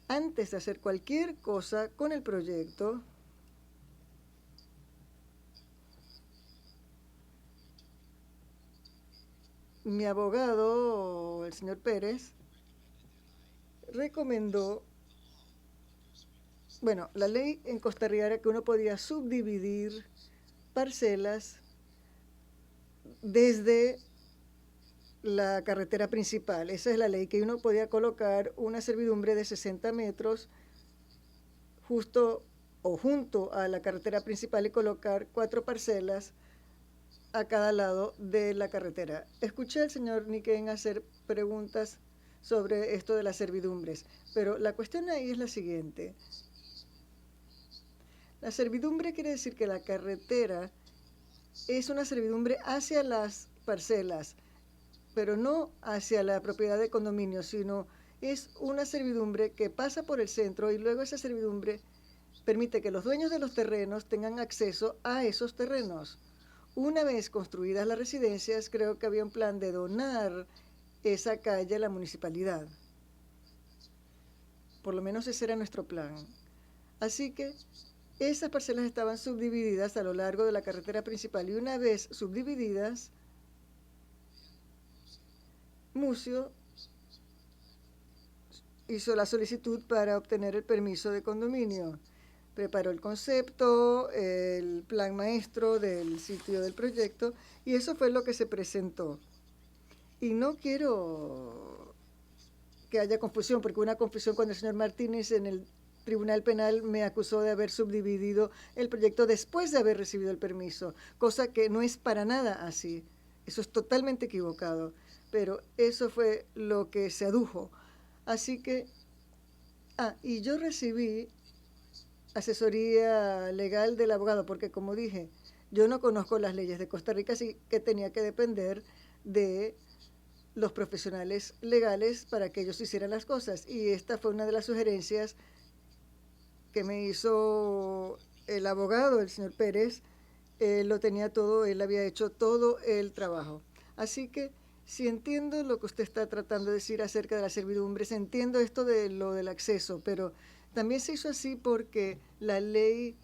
Antes de hacer cualquier cosa con el proyecto, mi abogado, el señor Pérez, recomendó, bueno, la ley en Costa Rica era que uno podía subdividir parcelas desde la carretera principal. Esa es la ley, que uno podía colocar una servidumbre de 60 metros justo o junto a la carretera principal y colocar 4 parcelas a cada lado de la carretera. Escuché al señor Niken hacer preguntas sobre esto de las servidumbres, pero la cuestión ahí es la siguiente. La servidumbre quiere decir que la carretera es una servidumbre hacia las parcelas, pero no hacia la propiedad de condominio, sino es una servidumbre que pasa por el centro y luego esa servidumbre permite que los dueños de los terrenos tengan acceso a esos terrenos. Una vez construidas las residencias, creo que había un plan de donar esa calle a la municipalidad. Por lo menos ese era nuestro plan. Así que esas parcelas estaban subdivididas a lo largo de la carretera principal y una vez subdivididas, Mucio hizo la solicitud para obtener el permiso de condominio. Preparó el concepto, el plan maestro del sitio del proyecto y eso fue lo que se presentó. Y no quiero que haya confusión, porque hubo una confusión cuando el señor Martínez en el Tribunal Penal me acusó de haber subdividido el proyecto después de haber recibido el permiso, cosa que no es para nada así. Eso es totalmente equivocado, pero eso fue lo que se adujo. Así que, y yo recibí asesoría legal del abogado, porque como dije, yo no conozco las leyes de Costa Rica, así que tenía que depender de los profesionales legales para que ellos hicieran las cosas. Y esta fue una de las sugerencias que me hizo el abogado, el señor Pérez. Él lo tenía todo, él había hecho todo el trabajo. Así que si entiendo lo que usted está tratando de decir acerca de las servidumbres, entiendo esto de lo del acceso, pero también se hizo así porque la ley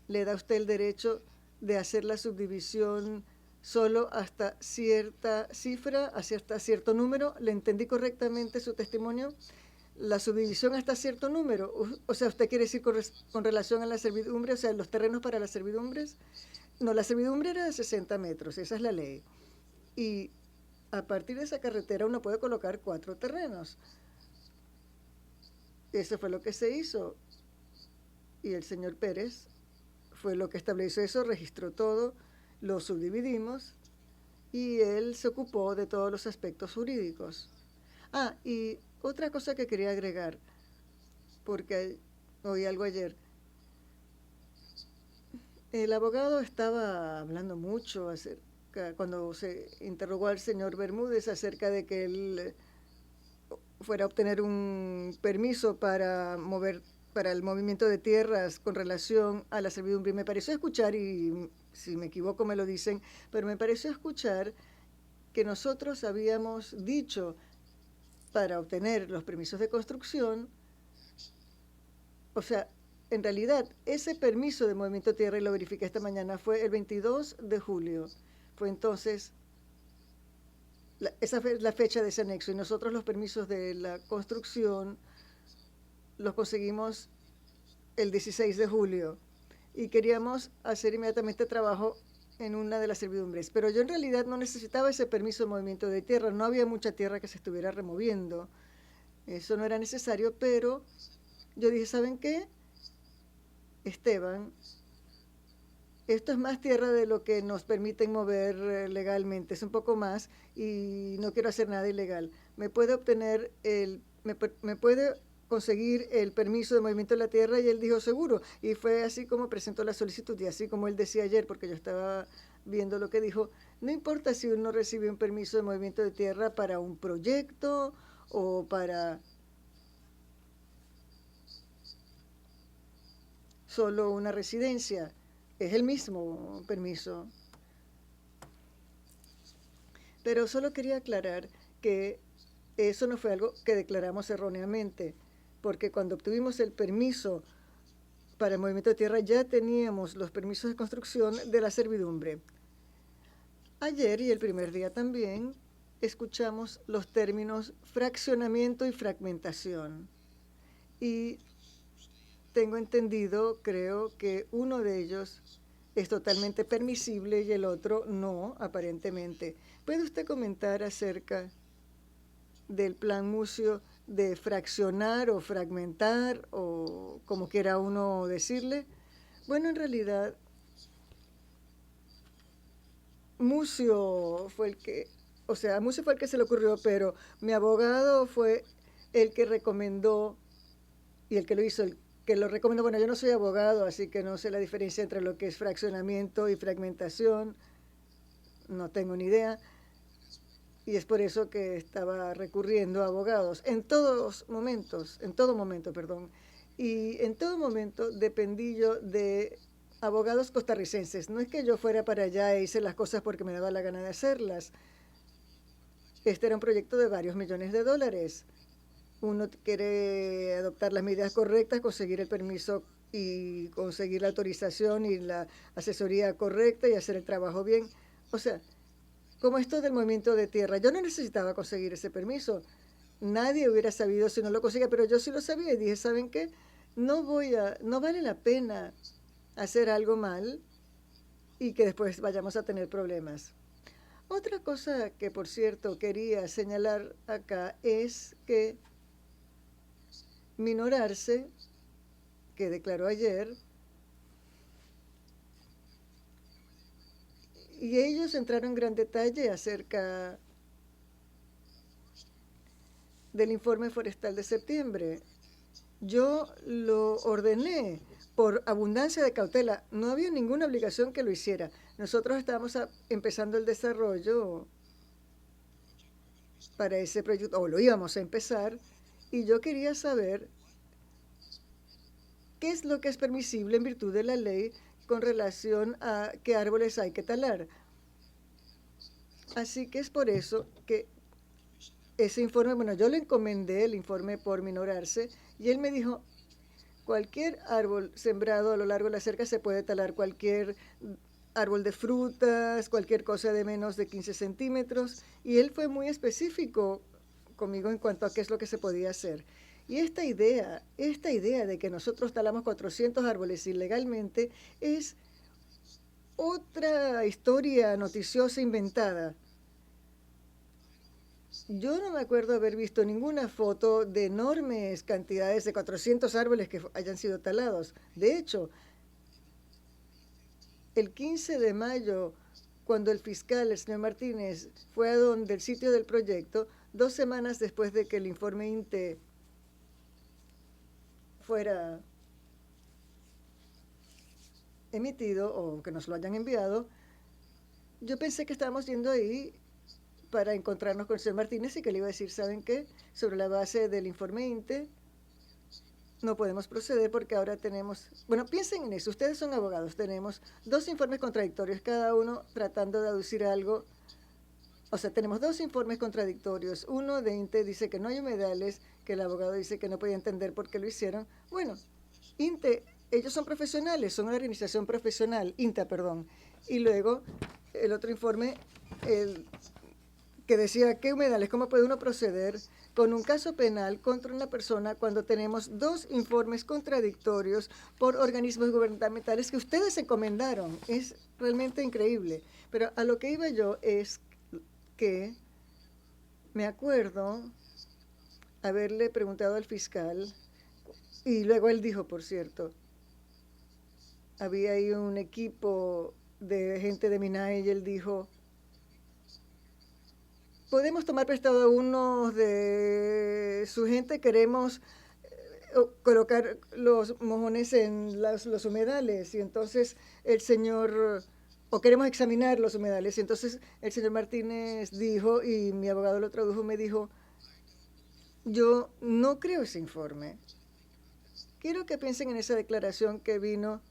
le da a usted el derecho de hacer la subdivisión solo hasta cierta cifra, hasta cierto número. ¿Le entendí correctamente su testimonio? La subdivisión hasta cierto número. O sea, ¿usted quiere decir con relación a la servidumbre, o sea, los terrenos para las servidumbres? No, la servidumbre era de 60 metros, esa es la ley. Y a partir de esa carretera uno puede colocar 4 terrenos. Eso fue lo que se hizo. Y el señor Pérez fue lo que estableció eso, registró todo, lo subdividimos y él se ocupó de todos los aspectos jurídicos. Y otra cosa que quería agregar, porque oí algo ayer. El abogado estaba hablando mucho cuando se interrogó al señor Bermúdez acerca de que él fuera a obtener un permiso para el movimiento de tierras con relación a la servidumbre. Y me pareció escuchar, y si me equivoco me lo dicen, pero me pareció escuchar que nosotros habíamos dicho para obtener los permisos de construcción, o sea, en realidad ese permiso de movimiento de tierra, y lo verifiqué esta mañana, fue el 22 de julio. Fue entonces, esa fue la fecha de ese anexo, y nosotros los permisos de la construcción los conseguimos el 16 de julio y queríamos hacer inmediatamente trabajo en una de las servidumbres. Pero yo en realidad no necesitaba ese permiso de movimiento de tierra, no había mucha tierra que se estuviera removiendo. Eso no era necesario, pero yo dije, ¿saben qué? Esteban, esto es más tierra de lo que nos permiten mover legalmente, es un poco más y no quiero hacer nada ilegal. ¿Me puede conseguir el permiso de movimiento de la tierra? Y él dijo, seguro. Y fue así como presentó la solicitud y así como él decía ayer, porque yo estaba viendo lo que dijo, no importa si uno recibe un permiso de movimiento de tierra para un proyecto o para solo una residencia, es el mismo permiso. Pero solo quería aclarar que eso no fue algo que declaramos erróneamente, porque cuando obtuvimos el permiso para el movimiento de tierra ya teníamos los permisos de construcción de la servidumbre. Ayer y el primer día también escuchamos los términos fraccionamiento y fragmentación. Y tengo entendido, creo que uno de ellos es totalmente permisible y el otro no, aparentemente. ¿Puede usted comentar acerca del plan Mucio de fraccionar o fragmentar o como quiera uno decirle? Bueno, en realidad, Mucio fue el que se le ocurrió, pero mi abogado fue el que recomendó y el que lo hizo, el que lo recomendó. Bueno, yo no soy abogado, así que no sé la diferencia entre lo que es fraccionamiento y fragmentación. No tengo ni idea. Y es por eso que estaba recurriendo a abogados en todo momento, perdón. Y en todo momento dependí yo de abogados costarricenses. No es que yo fuera para allá e hice las cosas porque me daba la gana de hacerlas. Este era un proyecto de varios millones de dólares. Uno quiere adoptar las medidas correctas, conseguir el permiso y conseguir la autorización y la asesoría correcta y hacer el trabajo bien. O sea, como esto del movimiento de tierra, yo no necesitaba conseguir ese permiso. Nadie hubiera sabido si no lo conseguía, pero yo sí lo sabía y dije, ¿saben qué? No vale la pena hacer algo mal y que después vayamos a tener problemas. Otra cosa que, por cierto, quería señalar acá es que Minorarse, que declaró ayer, y ellos entraron en gran detalle acerca del informe forestal de septiembre. Yo lo ordené por abundancia de cautela. No había ninguna obligación que lo hiciera. Nosotros estábamos empezando el desarrollo para ese proyecto, o lo íbamos a empezar, y yo quería saber qué es lo que es permisible en virtud de la ley con relación a qué árboles hay que talar. Así que es por eso que ese informe, bueno, yo le encomendé el informe por Minorarse y él me dijo, cualquier árbol sembrado a lo largo de la cerca se puede talar, cualquier árbol de frutas, cualquier cosa de menos de 15 centímetros, y él fue muy específico conmigo en cuanto a qué es lo que se podía hacer. Y esta idea de que nosotros talamos 400 árboles ilegalmente es otra historia noticiosa inventada. Yo no me acuerdo haber visto ninguna foto de enormes cantidades de 400 árboles que hayan sido talados. De hecho, el 15 de mayo, cuando el fiscal, el señor Martínez, fue a donde el sitio del proyecto, 2 semanas después de que el informe INTE fuera emitido o que nos lo hayan enviado, yo pensé que estábamos yendo ahí para encontrarnos con el señor Martínez y que le iba a decir, ¿saben qué? Sobre la base del informe INTE, no podemos proceder porque ahora tenemos... Bueno, piensen en eso, ustedes son abogados, tenemos 2 informes contradictorios, cada uno tratando de aducir algo. O sea, tenemos 2 informes contradictorios. Uno de INTE dice que no hay humedales, que el abogado dice que no podía entender por qué lo hicieron. Bueno, INTE, ellos son profesionales, son una organización profesional, INTA, perdón. Y luego el otro informe, que decía, ¿qué humedales? ¿Cómo puede uno proceder con un caso penal contra una persona cuando tenemos 2 informes contradictorios por organismos gubernamentales que ustedes encomendaron? Es realmente increíble. Pero a lo que iba yo es que me acuerdo haberle preguntado al fiscal, y luego él dijo, por cierto, había ahí un equipo de gente de MINAE y él dijo, podemos tomar prestado a unos de su gente, queremos colocar los mojones en los humedales, y entonces el señor, o queremos examinar los humedales, y entonces el señor Martínez dijo, y mi abogado lo tradujo, me dijo, yo no creo ese informe. Quiero que piensen en esa declaración que vino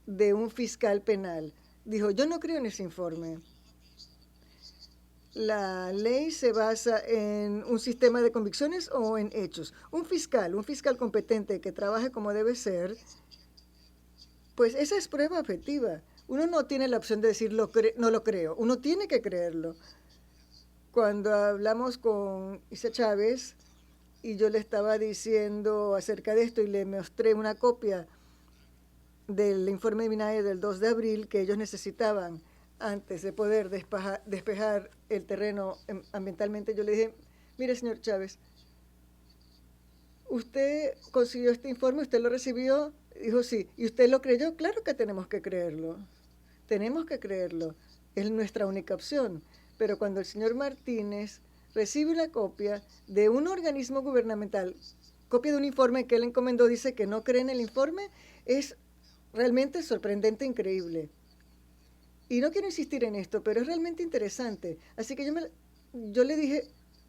de un fiscal penal. Dijo, yo no creo en ese informe. La ley se basa en un sistema de convicciones o en hechos. Un fiscal competente que trabaje como debe ser, pues esa es prueba objetiva. Uno no tiene la opción de decir no lo creo, uno tiene que creerlo. Cuando hablamos con Isa Chávez y yo le estaba diciendo acerca de esto y le mostré una copia del informe de MINAE del 2 de abril que ellos necesitaban antes de poder despejar el terreno ambientalmente, yo le dije, mire, señor Chávez, ¿usted consiguió este informe? ¿Usted lo recibió? Dijo, sí. ¿Y usted lo creyó? Claro que tenemos que creerlo. Tenemos que creerlo. Es nuestra única opción. Pero cuando el señor Martínez recibe una copia de un organismo gubernamental, copia de un informe que él encomendó, dice que no cree en el informe, es realmente sorprendente, increíble. Y no quiero insistir en esto, pero es realmente interesante. Así que yo le dije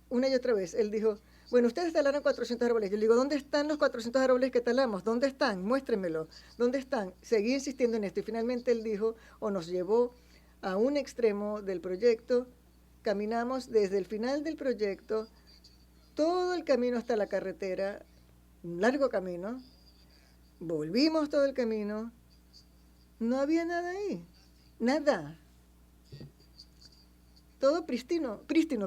una y otra vez, él dijo, bueno, ustedes talaron 400 árboles. Yo le digo, ¿dónde están los 400 árboles que talamos? ¿Dónde están? Muéstrenmelo. ¿Dónde están? Seguí insistiendo en esto y finalmente él dijo, o nos llevó a un extremo del proyecto, caminamos desde el final del proyecto, todo el camino hasta la carretera, un largo camino, volvimos todo el camino, no había nada ahí. Nada. Todo prístino,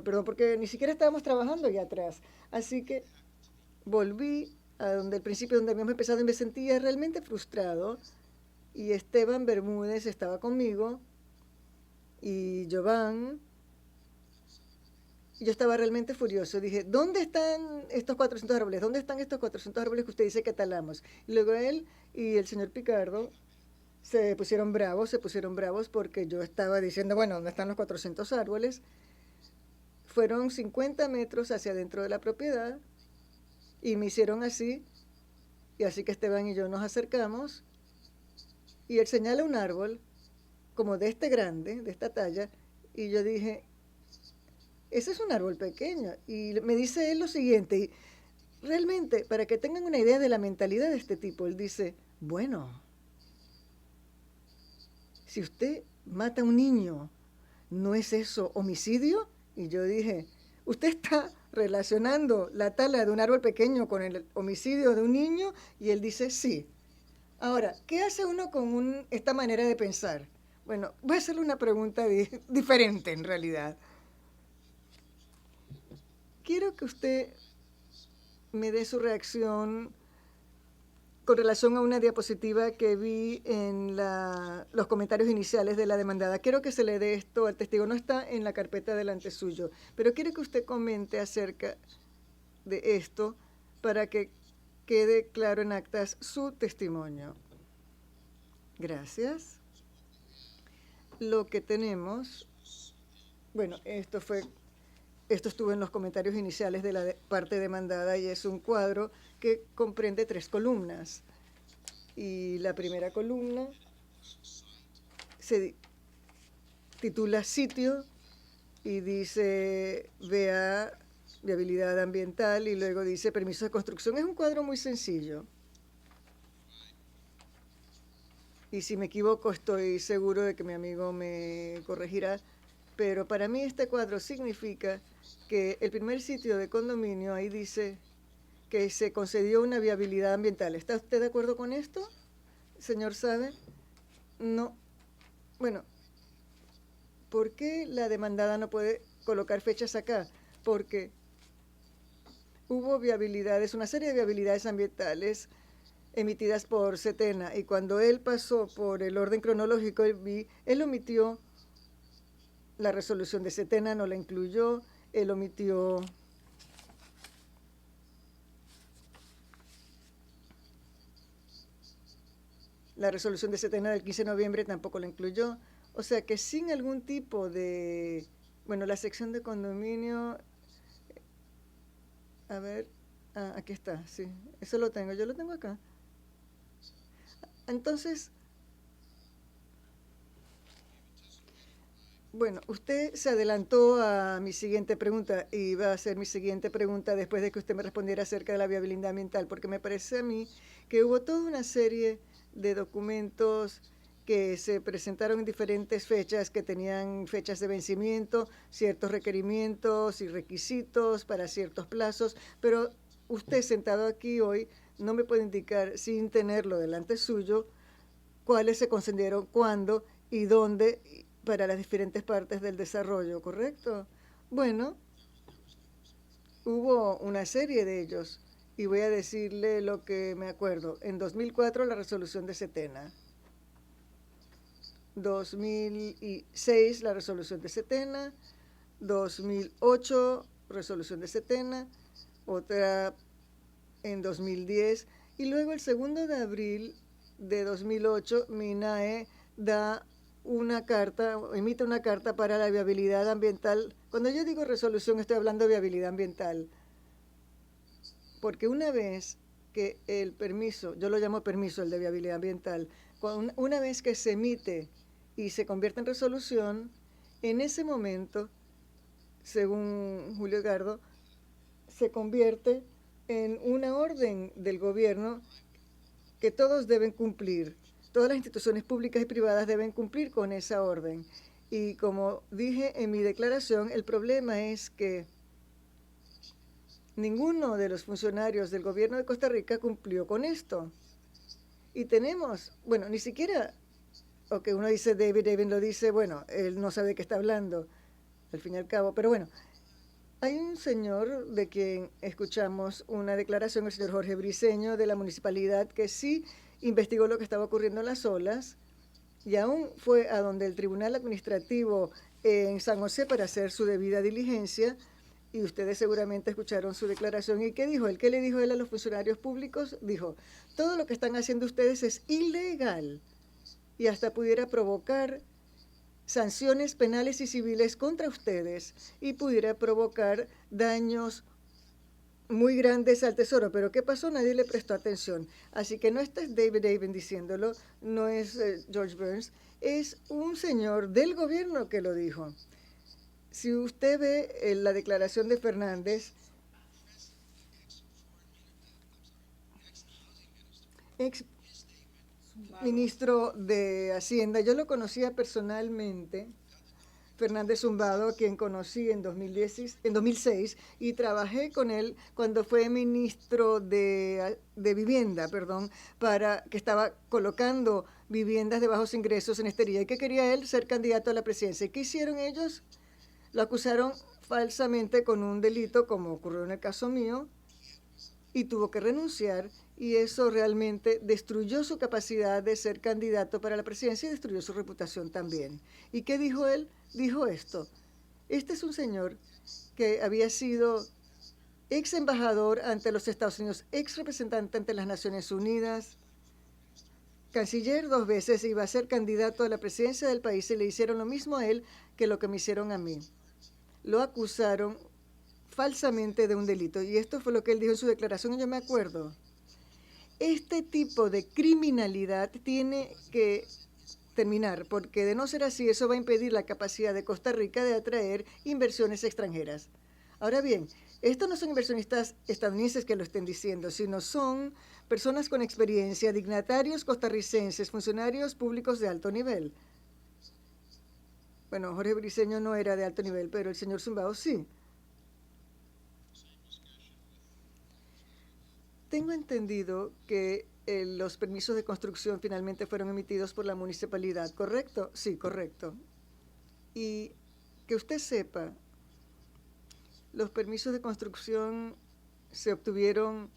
perdón, porque ni siquiera estábamos trabajando allá atrás. Así que volví a donde al principio donde habíamos empezado y me sentía realmente frustrado. Y Esteban Bermúdez estaba conmigo y Giovanni. Y yo estaba realmente furioso. Dije, ¿dónde están estos 400 árboles? ¿Dónde están estos 400 árboles que usted dice que talamos? Y luego él y el señor Picardo se pusieron bravos porque yo estaba diciendo, bueno, ¿dónde están los 400 árboles? Fueron 50 metros hacia adentro de la propiedad y me hicieron así, y así que Esteban y yo nos acercamos y él señala un árbol como de este grande, de esta talla, y yo dije, ese es un árbol pequeño. Y me dice él lo siguiente, y realmente, para que tengan una idea de la mentalidad de este tipo, él dice, bueno, si usted mata a un niño, ¿no es eso homicidio? Y yo dije, ¿usted está relacionando la tala de un árbol pequeño con el homicidio de un niño? Y él dice, sí. Ahora, ¿qué hace uno con esta manera de pensar? Bueno, voy a hacerle una pregunta diferente en realidad. Quiero que usted me dé su reacción con relación a una diapositiva que vi en los comentarios iniciales de la demandada. Quiero que se le dé esto al testigo. No está en la carpeta delante suyo, pero quiero que usted comente acerca de esto para que quede claro en actas su testimonio. Gracias. Lo que tenemos, bueno, esto estuvo en los comentarios iniciales de la parte demandada y es un cuadro que comprende 3 columnas. Y la primera columna se titula Sitio y dice vea viabilidad ambiental y luego dice permiso de construcción. Es un cuadro muy sencillo. Y si me equivoco estoy seguro de que mi amigo me corregirá, pero para mí este cuadro significa que el primer sitio de condominio ahí dice que se concedió una viabilidad ambiental. ¿Está usted de acuerdo con esto, señor Sabe? No. Bueno, ¿por qué la demandada no puede colocar fechas acá? Porque hubo viabilidades, una serie de viabilidades ambientales emitidas por Setena, y cuando él pasó por el orden cronológico, él omitió la resolución de Setena, no la incluyó, él omitió la resolución de Setena del 15 de noviembre, tampoco la incluyó. O sea que sin algún tipo de... Bueno, la sección de condominio... A ver, aquí está, sí, eso lo tengo, yo lo tengo acá. Entonces, bueno, usted se adelantó a mi siguiente pregunta y va a hacer mi siguiente pregunta después de que usted me respondiera acerca de la viabilidad ambiental, porque me parece a mí que hubo toda una serie de documentos que se presentaron en diferentes fechas, que tenían fechas de vencimiento, ciertos requerimientos y requisitos para ciertos plazos, pero usted sentado aquí hoy no me puede indicar, sin tenerlo delante suyo, cuáles se concedieron, cuándo y dónde para las diferentes partes del desarrollo, ¿correcto? Bueno, hubo una serie de ellos y voy a decirle lo que me acuerdo. En 2004 la resolución de Setena. 2006 la resolución de Setena. 2008 resolución de Setena. Otra en 2010, y luego el 2 de abril de 2008, MINAE da una carta, emite una carta para la viabilidad ambiental. Cuando yo digo resolución, estoy hablando de viabilidad ambiental, porque una vez que el permiso, yo lo llamo permiso, el de viabilidad ambiental, una vez que se emite y se convierte en resolución, en ese momento, según Julio Edgardo, se convierte en una orden del gobierno que todos deben cumplir. Todas las instituciones públicas y privadas deben cumplir con esa orden. Y como dije en mi declaración, el problema es que ninguno de los funcionarios del gobierno de Costa Rica cumplió con esto. Y tenemos, bueno, ni siquiera, que uno dice, David lo dice, bueno, él no sabe de qué está hablando, al fin y al cabo, pero bueno, hay un señor de quien escuchamos una declaración, el señor Jorge Briceño, de la municipalidad, que sí investigó lo que estaba ocurriendo en las olas y aún fue a donde el Tribunal Administrativo en San José para hacer su debida diligencia, y ustedes seguramente escucharon su declaración. ¿Y qué dijo él? ¿Qué le dijo él a los funcionarios públicos? Dijo, todo lo que están haciendo ustedes es ilegal y hasta pudiera provocar sanciones penales y civiles contra ustedes y pudiera provocar daños muy grandes al tesoro. Pero ¿qué pasó? Nadie le prestó atención. Así que no es David Avon diciéndolo, no es George Burns, es un señor del gobierno que lo dijo. Si usted ve la declaración de Fernández, ex ministro de Hacienda, yo lo conocía personalmente, Fernández Zumbado, a quien conocí en 2006, y trabajé con él cuando fue ministro de Vivienda, para que estaba colocando viviendas de bajos ingresos en Estería. ¿Y qué quería él? Ser candidato a la presidencia. ¿Y qué hicieron ellos? Lo acusaron falsamente con un delito, como ocurrió en el caso mío, y tuvo que renunciar, y eso realmente destruyó su capacidad de ser candidato para la presidencia y destruyó su reputación también. ¿Y qué dijo él? Dijo esto: este es un señor que había sido ex embajador ante los Estados Unidos, ex representante ante las Naciones Unidas, canciller 2 veces, iba a ser candidato a la presidencia del país, y le hicieron lo mismo a él que lo que me hicieron a mí. Lo acusaron falsamente de un delito, y esto fue lo que él dijo en su declaración, y yo me acuerdo. Este tipo de criminalidad tiene que terminar, porque de no ser así, eso va a impedir la capacidad de Costa Rica de atraer inversiones extranjeras. Ahora bien, estos no son inversionistas estadounidenses que lo estén diciendo, sino son personas con experiencia, dignatarios costarricenses, funcionarios públicos de alto nivel. Bueno, Jorge Briceño no era de alto nivel, pero el señor Zumbao sí. Tengo entendido que los permisos de construcción finalmente fueron emitidos por la municipalidad, ¿correcto? Sí, correcto. Y que usted sepa, los permisos de construcción se obtuvieron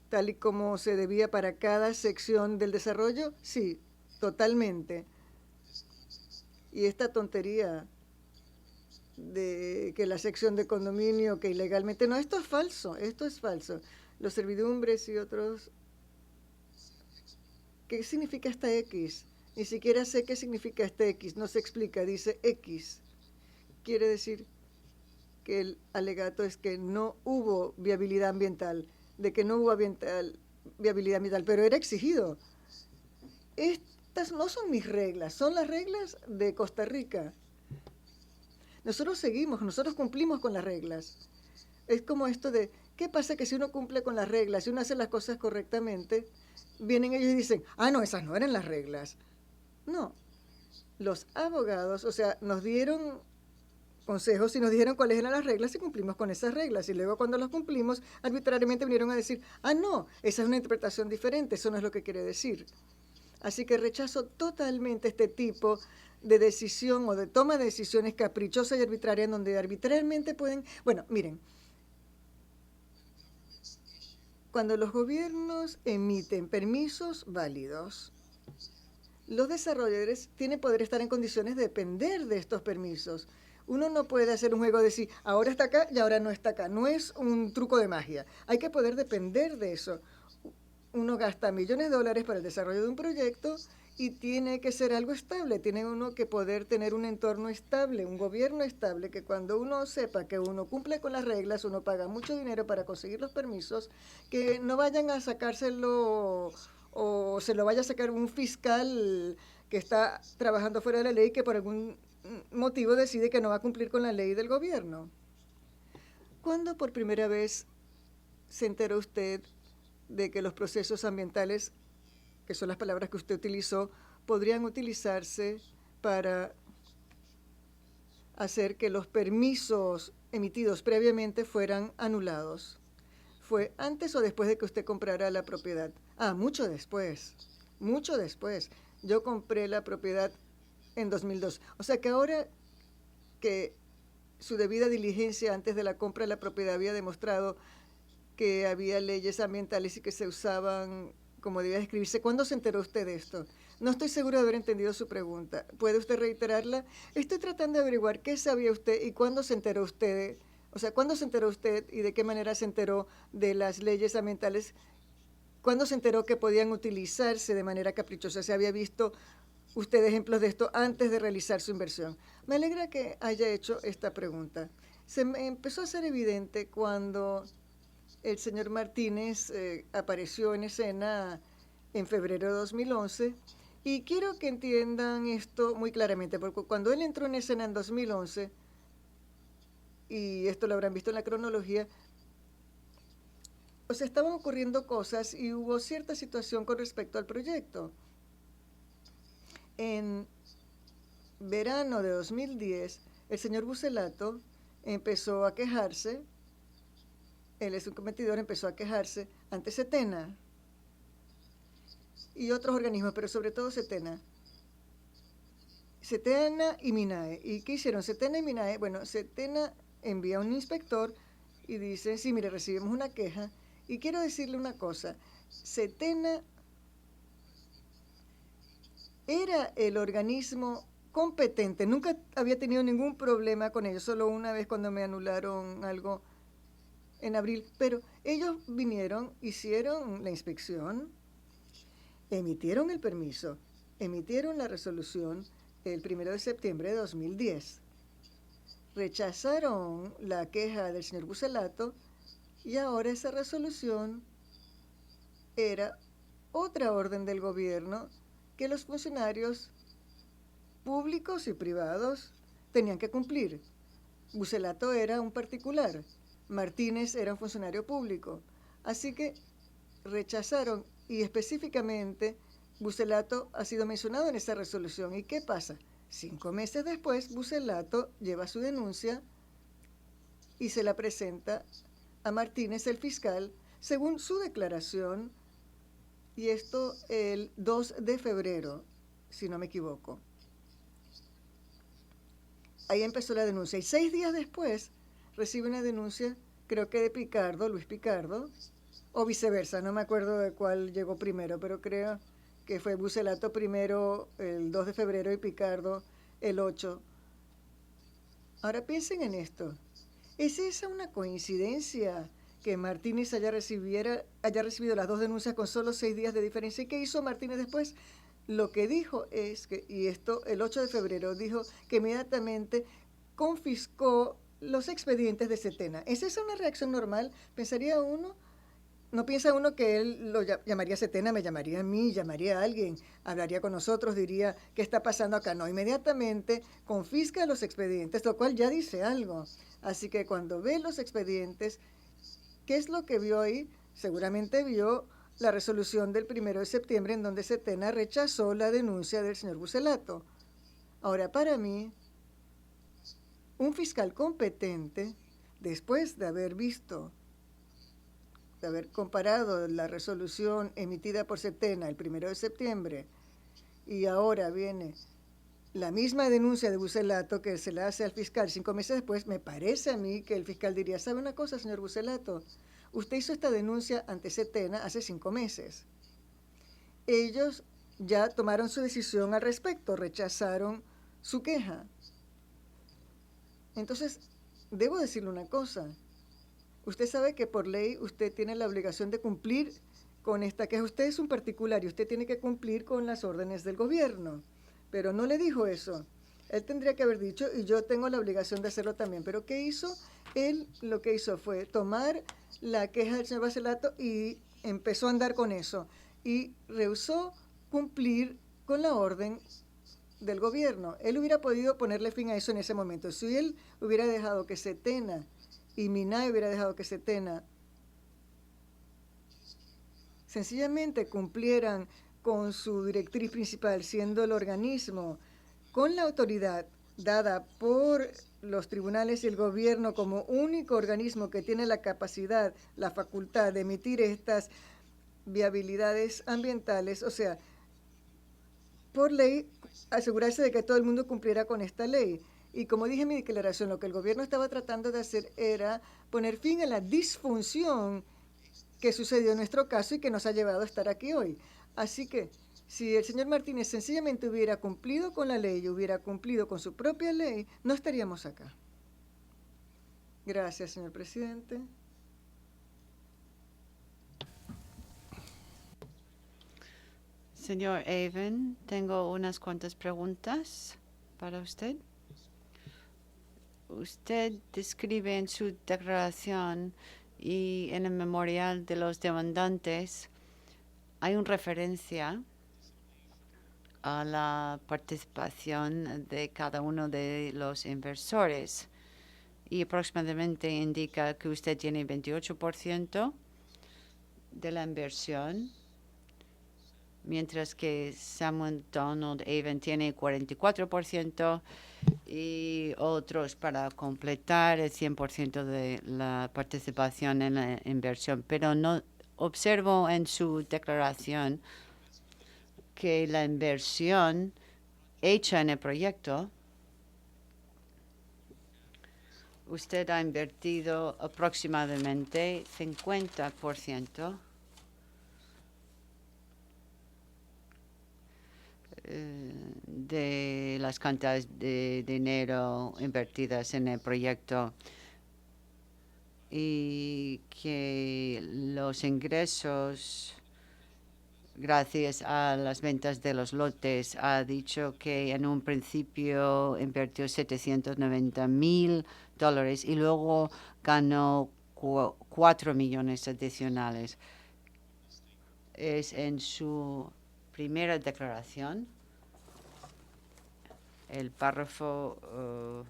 tal y como se debía para cada sección del desarrollo. Sí, totalmente. Y esta tontería de que la sección de condominio, que ilegalmente, no, esto es falso, esto es falso. Los servidumbres y otros. ¿Qué significa esta X? Ni siquiera sé qué significa esta X, no se explica, dice X. Quiere decir que el alegato es que no hubo viabilidad ambiental, de que no hubo viabilidad ambiental, pero era exigido. Estas no son mis reglas, son las reglas de Costa Rica. Nosotros cumplimos con las reglas. Es como esto de, ¿qué pasa que si uno cumple con las reglas, si uno hace las cosas correctamente, vienen ellos y dicen, no, esas no eran las reglas? No, los abogados, o sea, nos dieron consejos y nos dijeron cuáles eran las reglas y cumplimos con esas reglas. Y luego cuando las cumplimos, arbitrariamente vinieron a decir, no, esa es una interpretación diferente, eso no es lo que quiere decir. Así que rechazo totalmente este tipo de decisión o de toma de decisiones caprichosa y arbitraria en donde arbitrariamente pueden... Bueno, miren, cuando los gobiernos emiten permisos válidos, los desarrolladores tienen poder estar en condiciones de depender de estos permisos. Uno no puede hacer un juego de decir, ahora está acá y ahora no está acá. No es un truco de magia. Hay que poder depender de eso. Uno gasta millones de dólares para el desarrollo de un proyecto y tiene que ser algo estable. Tiene uno que poder tener un entorno estable, un gobierno estable, que cuando uno sepa que uno cumple con las reglas, uno paga mucho dinero para conseguir los permisos, que no vayan a sacárselo o se lo vaya a sacar un fiscal que está trabajando fuera de la ley que por algún motivo decide que no va a cumplir con la ley del gobierno. ¿Cuándo por primera vez se enteró usted de que los procesos ambientales, que son las palabras que usted utilizó, podrían utilizarse para hacer que los permisos emitidos previamente fueran anulados? ¿Fue antes o después de que usted comprara la propiedad? Mucho después, mucho después. Yo compré la propiedad en 2002. O sea que ahora que su debida diligencia antes de la compra de la propiedad había demostrado que había leyes ambientales y que se usaban como debía escribirse, ¿cuándo se enteró usted de esto? No estoy seguro de haber entendido su pregunta. ¿Puede usted reiterarla? Estoy tratando de averiguar qué sabía usted y cuándo se enteró usted. O sea, ¿cuándo se enteró usted y de qué manera se enteró de las leyes ambientales? ¿Cuándo se enteró que podían utilizarse de manera caprichosa? ¿Se había visto usted ejemplos de esto antes de realizar su inversión? Me alegra que haya hecho esta pregunta. Se me empezó a hacer evidente cuando el señor Martínez apareció en escena en febrero de 2011 y quiero que entiendan esto muy claramente, porque cuando él entró en escena en 2011, y esto lo habrán visto en la cronología, o sea, estaban ocurriendo cosas y hubo cierta situación con respecto al proyecto. En verano de 2010, el señor Bucelato empezó a quejarse, él es un competidor, empezó a quejarse ante Setena y otros organismos, pero sobre todo Setena. Setena y MINAE. ¿Y qué hicieron Setena y MINAE? Bueno, Setena envía a un inspector y dice, sí, mire, recibimos una queja. Y quiero decirle una cosa, Setena era el organismo competente, nunca había tenido ningún problema con ellos, solo una vez cuando me anularon algo en abril, pero ellos vinieron, hicieron la inspección, emitieron el permiso, emitieron la resolución el 1 de septiembre de 2010. Rechazaron la queja del señor Bucelato y ahora esa resolución era otra orden del gobierno que los funcionarios públicos y privados tenían que cumplir. Bucelato era un particular, Martínez era un funcionario público. Así que rechazaron, y específicamente Bucelato ha sido mencionado en esa resolución. ¿Y qué pasa? 5 meses después, Bucelato lleva su denuncia y se la presenta a Martínez, el fiscal, según su declaración, y esto el 2 de febrero, si no me equivoco. Ahí empezó la denuncia. Y 6 días después recibe una denuncia, creo que de Picardo, Luis Picardo, o viceversa, no me acuerdo de cuál llegó primero, pero creo que fue Bucelato primero el 2 de febrero y Picardo el 8. Ahora piensen en esto. ¿Es esa una coincidencia que Martínez haya recibido las 2 denuncias con solo 6 días de diferencia? ¿Y qué hizo Martínez después? Lo que dijo es que, y esto el 8 de febrero, dijo que inmediatamente confiscó los expedientes de Setena. ¿Es esa una reacción normal? Pensaría uno. ¿No piensa uno que él lo llamaría a Setena, me llamaría a mí, llamaría a alguien, hablaría con nosotros, diría, ¿qué está pasando acá? No, inmediatamente confisca los expedientes, lo cual ya dice algo. Así que cuando ve los expedientes, ¿qué es lo que vio ahí? Seguramente vio la resolución del 1 de septiembre en donde Setena rechazó la denuncia del señor Bucelato. Ahora, para mí, un fiscal competente, después de haber visto, de haber comparado la resolución emitida por Setena el 1 de septiembre y ahora viene la misma denuncia de Bucelato que se la hace al fiscal 5 meses después, me parece a mí que el fiscal diría, ¿sabe una cosa, señor Bucelato? Usted hizo esta denuncia ante Setena hace 5 meses. Ellos ya tomaron su decisión al respecto, rechazaron su queja. Entonces, debo decirle una cosa. Usted sabe que por ley usted tiene la obligación de cumplir con esta queja. Usted es un particular y usted tiene que cumplir con las órdenes del gobierno. Pero no le dijo eso. Él tendría que haber dicho, y yo tengo la obligación de hacerlo también. ¿Pero qué hizo? Él lo que hizo fue tomar la queja del señor Bucelato y empezó a andar con eso. Y rehusó cumplir con la orden del gobierno. Él hubiera podido ponerle fin a eso en ese momento. Si él hubiera dejado que Setena y Minay hubiera dejado que Setena sencillamente cumplieran con su directriz principal, siendo el organismo con la autoridad dada por los tribunales y el gobierno como único organismo que tiene la capacidad, la facultad de emitir estas viabilidades ambientales, o sea, por ley, asegurarse de que todo el mundo cumpliera con esta ley. Y como dije en mi declaración, lo que el gobierno estaba tratando de hacer era poner fin a la disfunción que sucedió en nuestro caso y que nos ha llevado a estar aquí hoy. Así que si el señor Martínez sencillamente hubiera cumplido con la ley y hubiera cumplido con su propia ley, no estaríamos acá. Gracias, señor presidente. Señor Avon, tengo unas cuantas preguntas para usted. Usted describe en su declaración y en el memorial de los demandantes, hay una referencia a la participación de cada uno de los inversores y aproximadamente indica que usted tiene 28% de la inversión, mientras que Samuel Donald Avon tiene 44% y otros para completar el 100% de la participación en la inversión. Pero no observo en su declaración que la inversión hecha en el proyecto, usted ha invertido aproximadamente 50% de las cantidades de dinero invertidas en el proyecto y que los ingresos gracias a las ventas de los lotes ha dicho que en un principio invirtió $790,000 y luego ganó 4 millones adicionales. Es en su primera declaración. el párrafo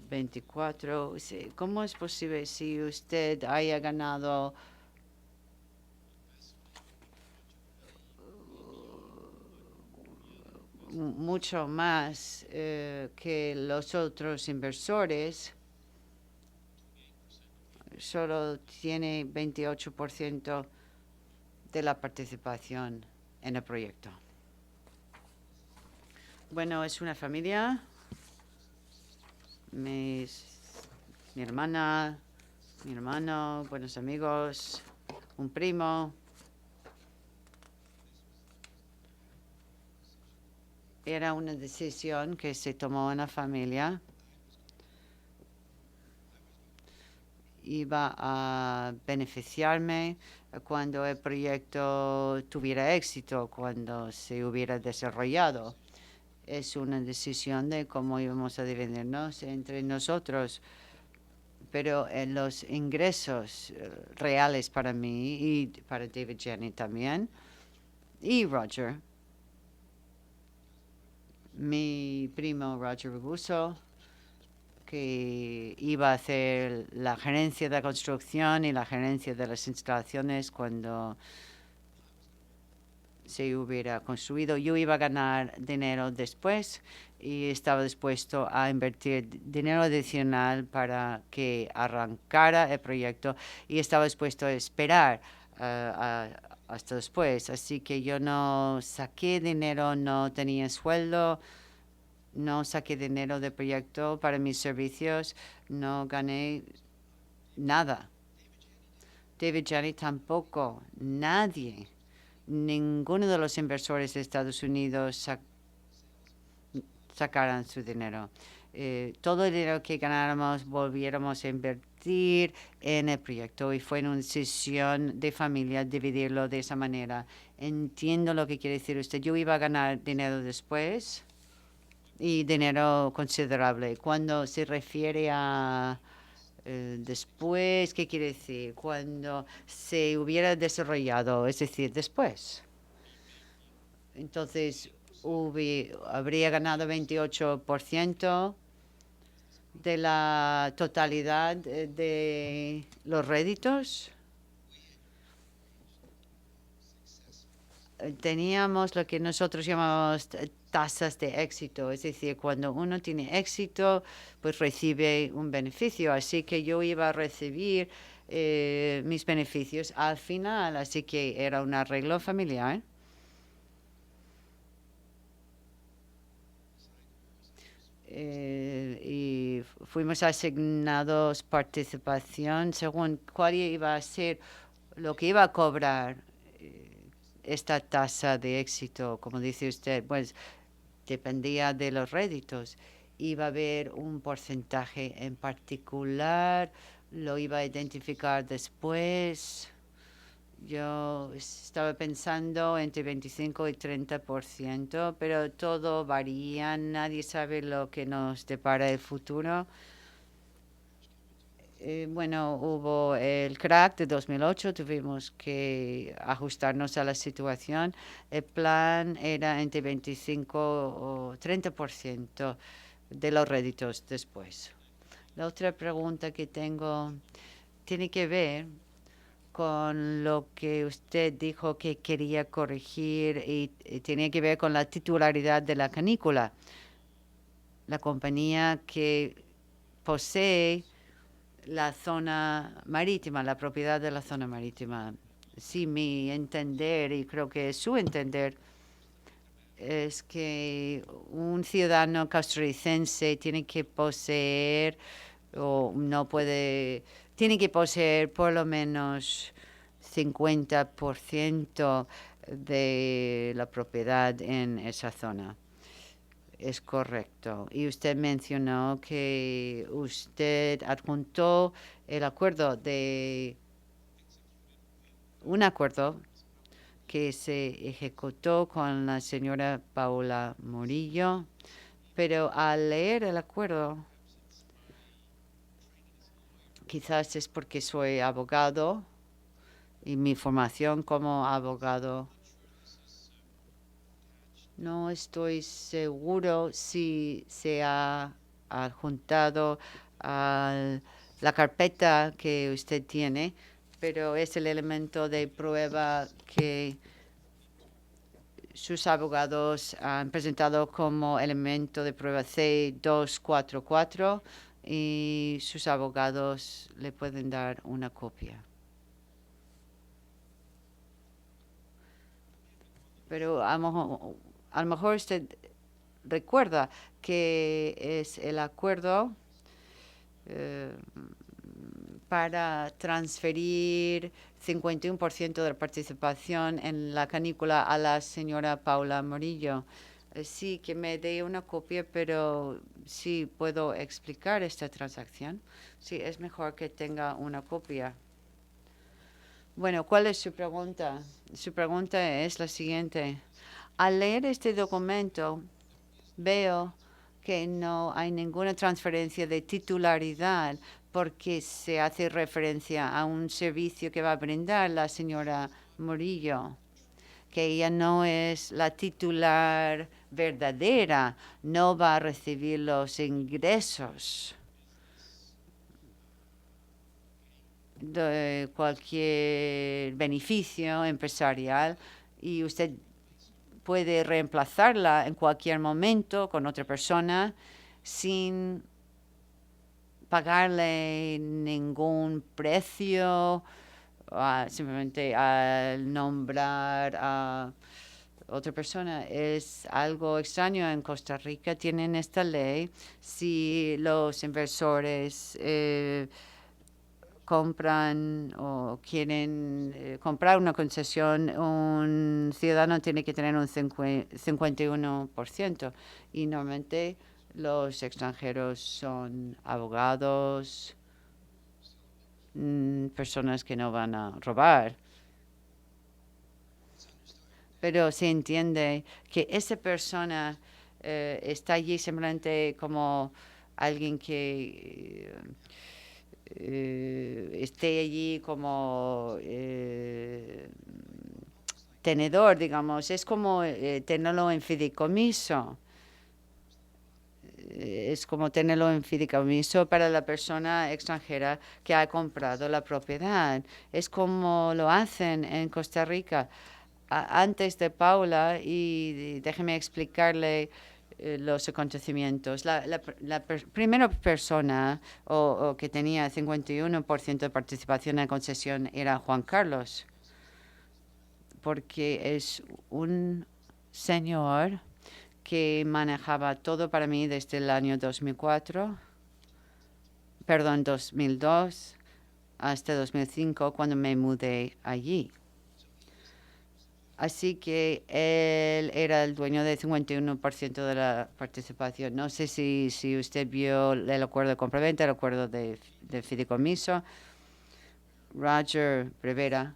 24. ¿Cómo es posible si usted haya ganado mucho más que los otros inversores? Solo tiene 28% de la participación en el proyecto. Bueno, es una familia. Mi hermana, mi hermano, buenos amigos, un primo. Era una decisión que se tomó en la familia. Iba a beneficiarme cuando el proyecto tuviera éxito, cuando se hubiera desarrollado. Es una decisión de cómo íbamos a dividirnos entre nosotros, pero en los ingresos reales para mí y para David Jenny también, y Roger, mi primo Roger Robuso, que iba a hacer la gerencia de la construcción y la gerencia de las instalaciones cuando se hubiera construido. Yo iba a ganar dinero después y estaba dispuesto a invertir dinero adicional para que arrancara el proyecto y estaba dispuesto a esperar hasta después. Así que yo no saqué dinero, no tenía sueldo, no saqué dinero del proyecto para mis servicios, no gané nada. David Jenny tampoco, nadie. Ninguno de los inversores de Estados Unidos sacaran su dinero. Todo el dinero que ganáramos volviéramos a invertir en el proyecto y fue una decisión de familia dividirlo de esa manera. Entiendo lo que quiere decir usted. Yo iba a ganar dinero después y dinero considerable. Cuando se refiere a después, ¿qué quiere decir? Cuando se hubiera desarrollado, es decir, después. Entonces, habría ganado 28% de la totalidad de los réditos. Teníamos lo que nosotros llamamos tasas de éxito, es decir, cuando uno tiene éxito, pues recibe un beneficio. Así que yo iba a recibir mis beneficios al final, así que era un arreglo familiar. Y fuimos asignados participación según cuál iba a ser lo que iba a cobrar esta tasa de éxito, como dice usted, pues dependía de los réditos. Iba a haber un porcentaje en particular, lo iba a identificar después. Yo estaba pensando entre 25 y 30%, pero todo varía, nadie sabe lo que nos depara el futuro. Bueno, hubo el crack de 2008, tuvimos que ajustarnos a la situación. El plan era entre 25 o 30% de los réditos después. La otra pregunta que tengo tiene que ver con lo que usted dijo que quería corregir y tiene que ver con la titularidad de la canícula. La compañía que posee la zona marítima, la propiedad de la zona marítima. Sí, mi entender, y creo que es su entender, es que un ciudadano costarricense tiene que poseer o no puede, tiene que poseer por lo menos 50% de la propiedad en esa zona. Es correcto. Y usted mencionó que usted adjuntó el acuerdo de un acuerdo que se ejecutó con la señora Paula Murillo, pero al leer el acuerdo, quizás es porque soy abogado y mi formación como abogado. No estoy seguro si se ha adjuntado a la carpeta que usted tiene, pero es el elemento de prueba que sus abogados han presentado como elemento de prueba C244 y sus abogados le pueden dar una copia. Pero a lo mejor usted recuerda que es el acuerdo para transferir 51% de la participación en la canícula a la señora Paula Morillo. Sí, que me dé una copia, pero sí puedo explicar esta transacción. Sí, es mejor que tenga una copia. Bueno, ¿cuál es su pregunta? Su pregunta es la siguiente. Al leer este documento, veo que no hay ninguna transferencia de titularidad porque se hace referencia a un servicio que va a brindar la señora Murillo, que ella no es la titular verdadera, no va a recibir los ingresos de cualquier beneficio empresarial y usted puede reemplazarla en cualquier momento con otra persona sin pagarle ningún precio, simplemente al nombrar a otra persona. Es algo extraño. En Costa Rica tienen esta ley. Si los inversores compran o quieren comprar una concesión, un ciudadano tiene que tener un 51%. Y normalmente los extranjeros son abogados, personas que no van a robar. Pero se entiende que esa persona está allí simplemente como alguien que esté allí como tenedor, digamos. Es como tenerlo en fideicomiso. Es como tenerlo en fideicomiso para la persona extranjera que ha comprado la propiedad. Es como lo hacen en Costa Rica. Antes de Paula, y déjeme explicarle los acontecimientos. La primera persona o que tenía 51% de participación en la concesión era Juan Carlos, porque es un señor que manejaba todo para mí desde el año 2002 hasta 2005, cuando me mudé allí. Así que él era el dueño del 51% de la participación. No sé si usted vio el acuerdo de compraventa, el acuerdo de fideicomiso. Roger Rivera,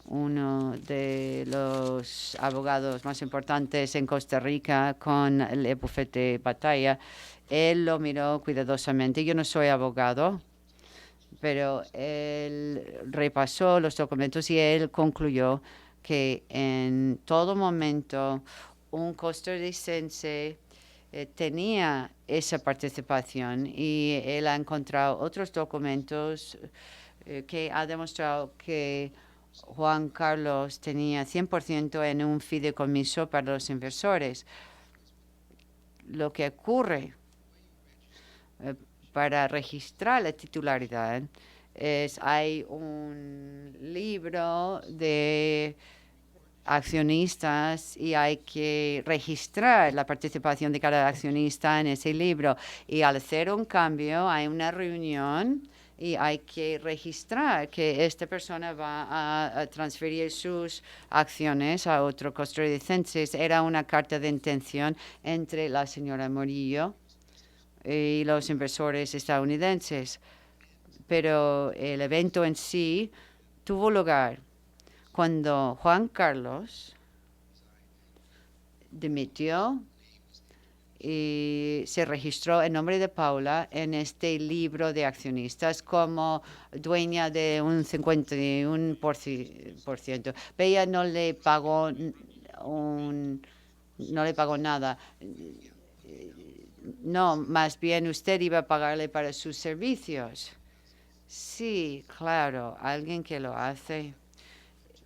uno de los abogados más importantes en Costa Rica con el bufete Batalla, él lo miró cuidadosamente. Yo no soy abogado, pero él repasó los documentos y él concluyó que en todo momento un costarricense tenía esa participación, y él ha encontrado otros documentos que ha demostrado que Juan Carlos tenía 100% en un fideicomiso para los inversores. Lo que ocurre para registrar la titularidad hay un libro de accionistas y hay que registrar la participación de cada accionista en ese libro. Y al hacer un cambio hay una reunión y hay que registrar que esta persona va a transferir sus acciones a otro costarricense. Era una carta de intención entre la señora Murillo y los inversores estadounidenses. Pero el evento en sí tuvo lugar cuando Juan Carlos dimitió y se registró el nombre de Paula en este libro de accionistas como dueña de un 51%. Pero ella no le pagó no le pagó nada. No, más bien usted iba a pagarle para sus servicios. Sí, claro, alguien que lo hace.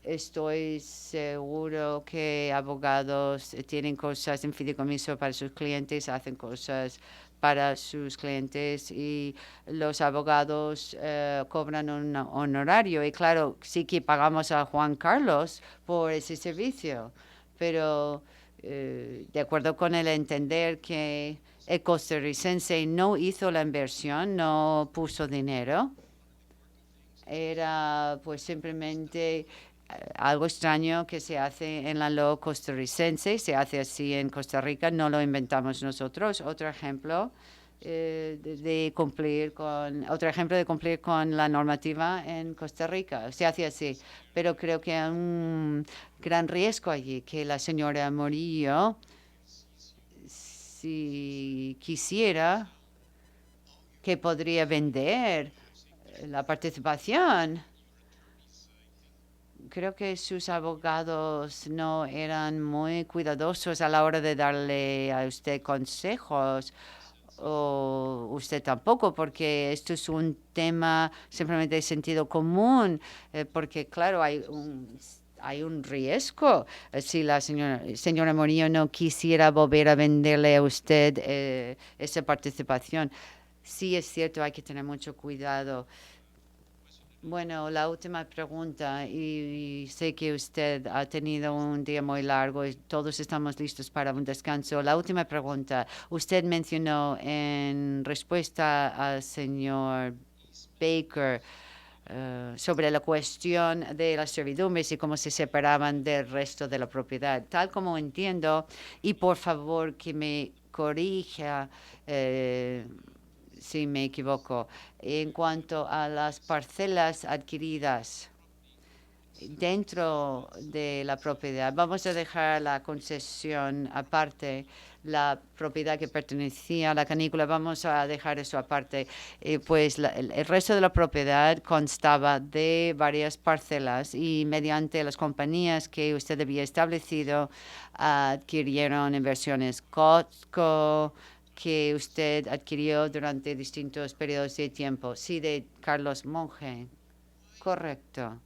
Estoy seguro que abogados tienen cosas en fideicomiso para sus clientes, hacen cosas para sus clientes y los abogados cobran un honorario. Y claro, sí que pagamos a Juan Carlos por ese servicio, pero de acuerdo con el entender que el costarricense no hizo la inversión, no puso dinero, era pues simplemente algo extraño que se hace en la ley costarricense, se hace así en Costa Rica, no lo inventamos nosotros. Otro ejemplo otro ejemplo de cumplir con la normativa en Costa Rica, se hace así, pero creo que hay un gran riesgo allí que la señora Morillo, si quisiera, que podría vender la participación. Creo que sus abogados no eran muy cuidadosos a la hora de darle a usted consejos, o usted tampoco, porque esto es un tema simplemente de sentido común, porque claro, hay un riesgo. Si la señora Morillo no quisiera volver a venderle a usted esa participación. Sí, es cierto, hay que tener mucho cuidado. Bueno, la última pregunta, y sé que usted ha tenido un día muy largo y todos estamos listos para un descanso. La última pregunta, usted mencionó en respuesta al señor Baker sobre la cuestión de las servidumbres y cómo se separaban del resto de la propiedad. Tal como entiendo, y por favor que me corrija si me equivoco, en cuanto a las parcelas adquiridas dentro de la propiedad, vamos a dejar la concesión aparte, la propiedad que pertenecía a la canícula, vamos a dejar eso aparte. Pues el resto de la propiedad constaba de varias parcelas y mediante las compañías que usted había establecido adquirieron inversiones Costco, que usted adquirió durante distintos periodos de tiempo. Sí, de Carlos Monge. Correcto.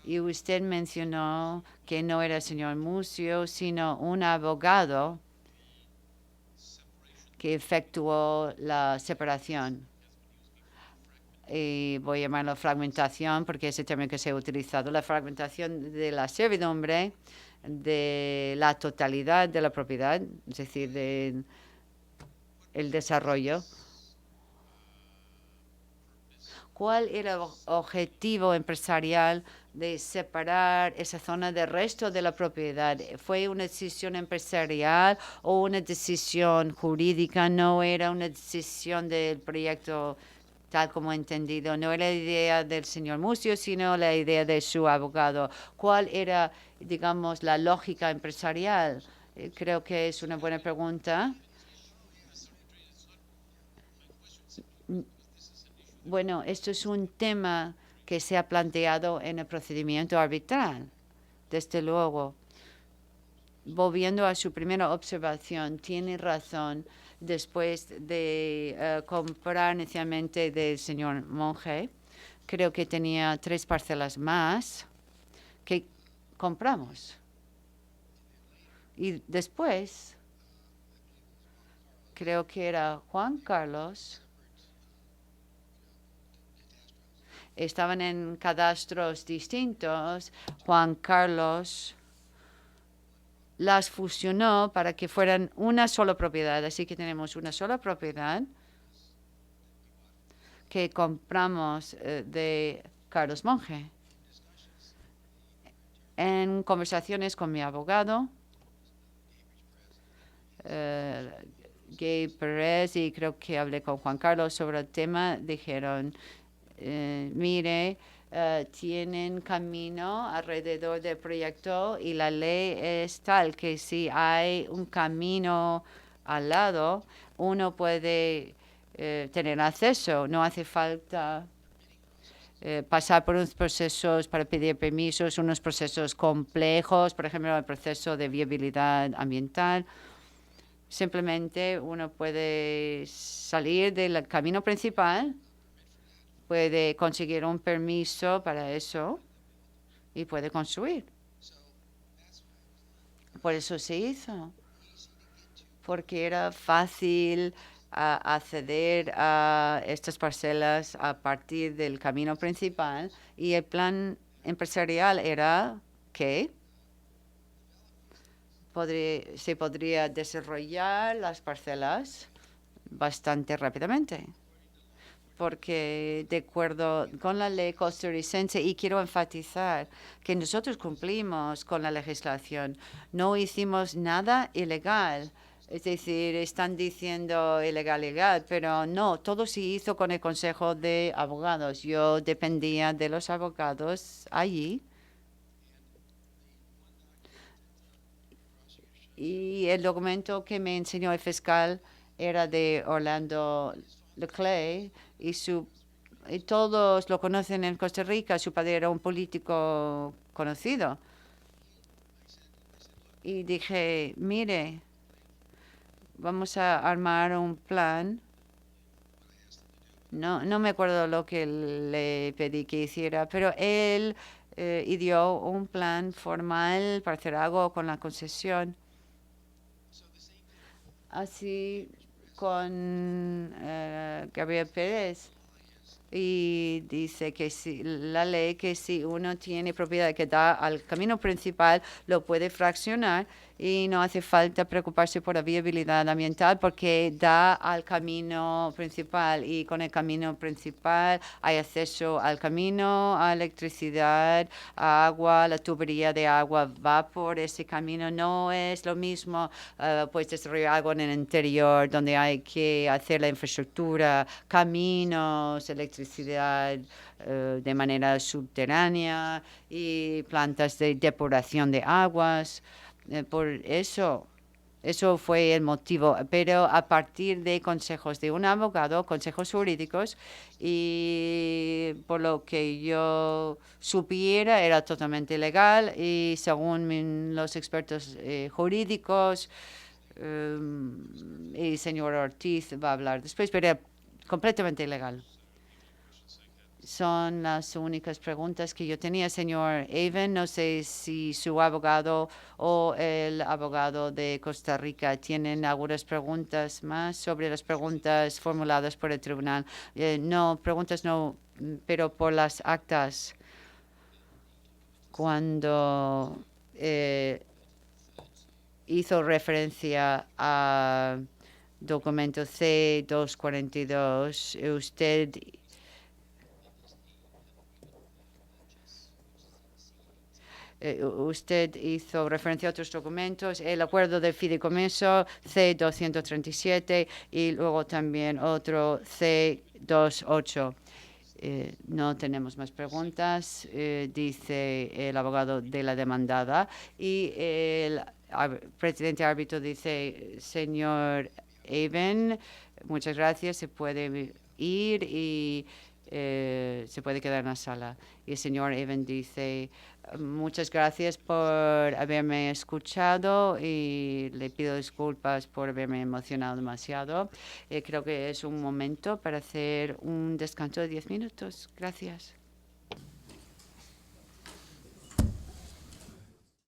Y usted mencionó que no era el señor Mucio, sino un abogado que efectuó la separación. Y voy a llamarlo fragmentación porque es el término que se ha utilizado. La fragmentación de la servidumbre, de la totalidad de la propiedad, es decir, de el desarrollo. ¿Cuál era el objetivo empresarial de separar esa zona del resto de la propiedad? ¿Fue una decisión empresarial o una decisión jurídica? No era una decisión del proyecto tal como he entendido. No era la idea del señor Mucio, sino la idea de su abogado. ¿Cuál era, digamos, la lógica empresarial? Creo que es una buena pregunta. Bueno, esto es un tema que se ha planteado en el procedimiento arbitral, desde luego. Volviendo a su primera observación, tiene razón. Después de comprar inicialmente del señor Monge, creo que tenía 3 parcelas más que compramos. Y después, creo que era Juan Carlos. Estaban en cadastros distintos. Juan Carlos las fusionó para que fueran una sola propiedad. Así que tenemos una sola propiedad que compramos de Carlos Monge. En conversaciones con mi abogado, Gay Pérez, y creo que hablé con Juan Carlos sobre el tema, dijeron, mire, tienen camino alrededor del proyecto y la ley es tal que si hay un camino al lado, uno puede tener acceso. No hace falta pasar por unos procesos para pedir permisos, unos procesos complejos, por ejemplo, el proceso de viabilidad ambiental. Simplemente uno puede salir del camino principal, puede conseguir un permiso para eso y puede construir. Por eso se hizo, porque era fácil acceder a estas parcelas a partir del camino principal y el plan empresarial era que se podría desarrollar las parcelas bastante rápidamente. Porque de acuerdo con la ley costarricense, y quiero enfatizar que nosotros cumplimos con la legislación, no hicimos nada ilegal. Es decir, están diciendo ilegal, pero no, todo se hizo con el Consejo de Abogados. Yo dependía de los abogados allí. Y el documento que me enseñó el fiscal era de Orlando Leclerc y todos lo conocen en Costa Rica. Su padre era un político conocido. Y dije, mire, vamos a armar un plan. No me acuerdo lo que le pedí que hiciera, pero él ideó un plan formal para hacer algo con la concesión. Así con Gabriel Pérez. Y dice que si la ley que si uno tiene propiedad que da al camino principal, lo puede fraccionar y no hace falta preocuparse por la viabilidad ambiental porque da al camino principal y con el camino principal hay acceso al camino, a electricidad, a agua, la tubería de agua va por ese camino. No es lo mismo pues desarrollar algo en el interior donde hay que hacer la infraestructura, caminos, electricidad de manera subterránea y plantas de depuración de aguas. Por eso fue el motivo, pero a partir de consejos de un abogado, consejos jurídicos, y por lo que yo supiera era totalmente legal y según los expertos jurídicos, y señor Ortiz va a hablar después, pero era completamente ilegal. Son las únicas preguntas que yo tenía, señor Avon. No sé si su abogado o el abogado de Costa Rica tienen algunas preguntas más sobre las preguntas formuladas por el tribunal. No, preguntas no, pero por las actas. Cuando hizo referencia a documento C-242, usted hizo referencia a otros documentos, el acuerdo de fideicomiso C-237 y luego también otro C-28. No tenemos más preguntas, dice el abogado de la demandada. Y el presidente árbitro dice, señor Avon, muchas gracias, se puede ir y se puede quedar en la sala. Y el señor Avon dice, muchas gracias por haberme escuchado y le pido disculpas por haberme emocionado demasiado. Creo que es un momento para hacer un descanso de 10 minutos. Gracias.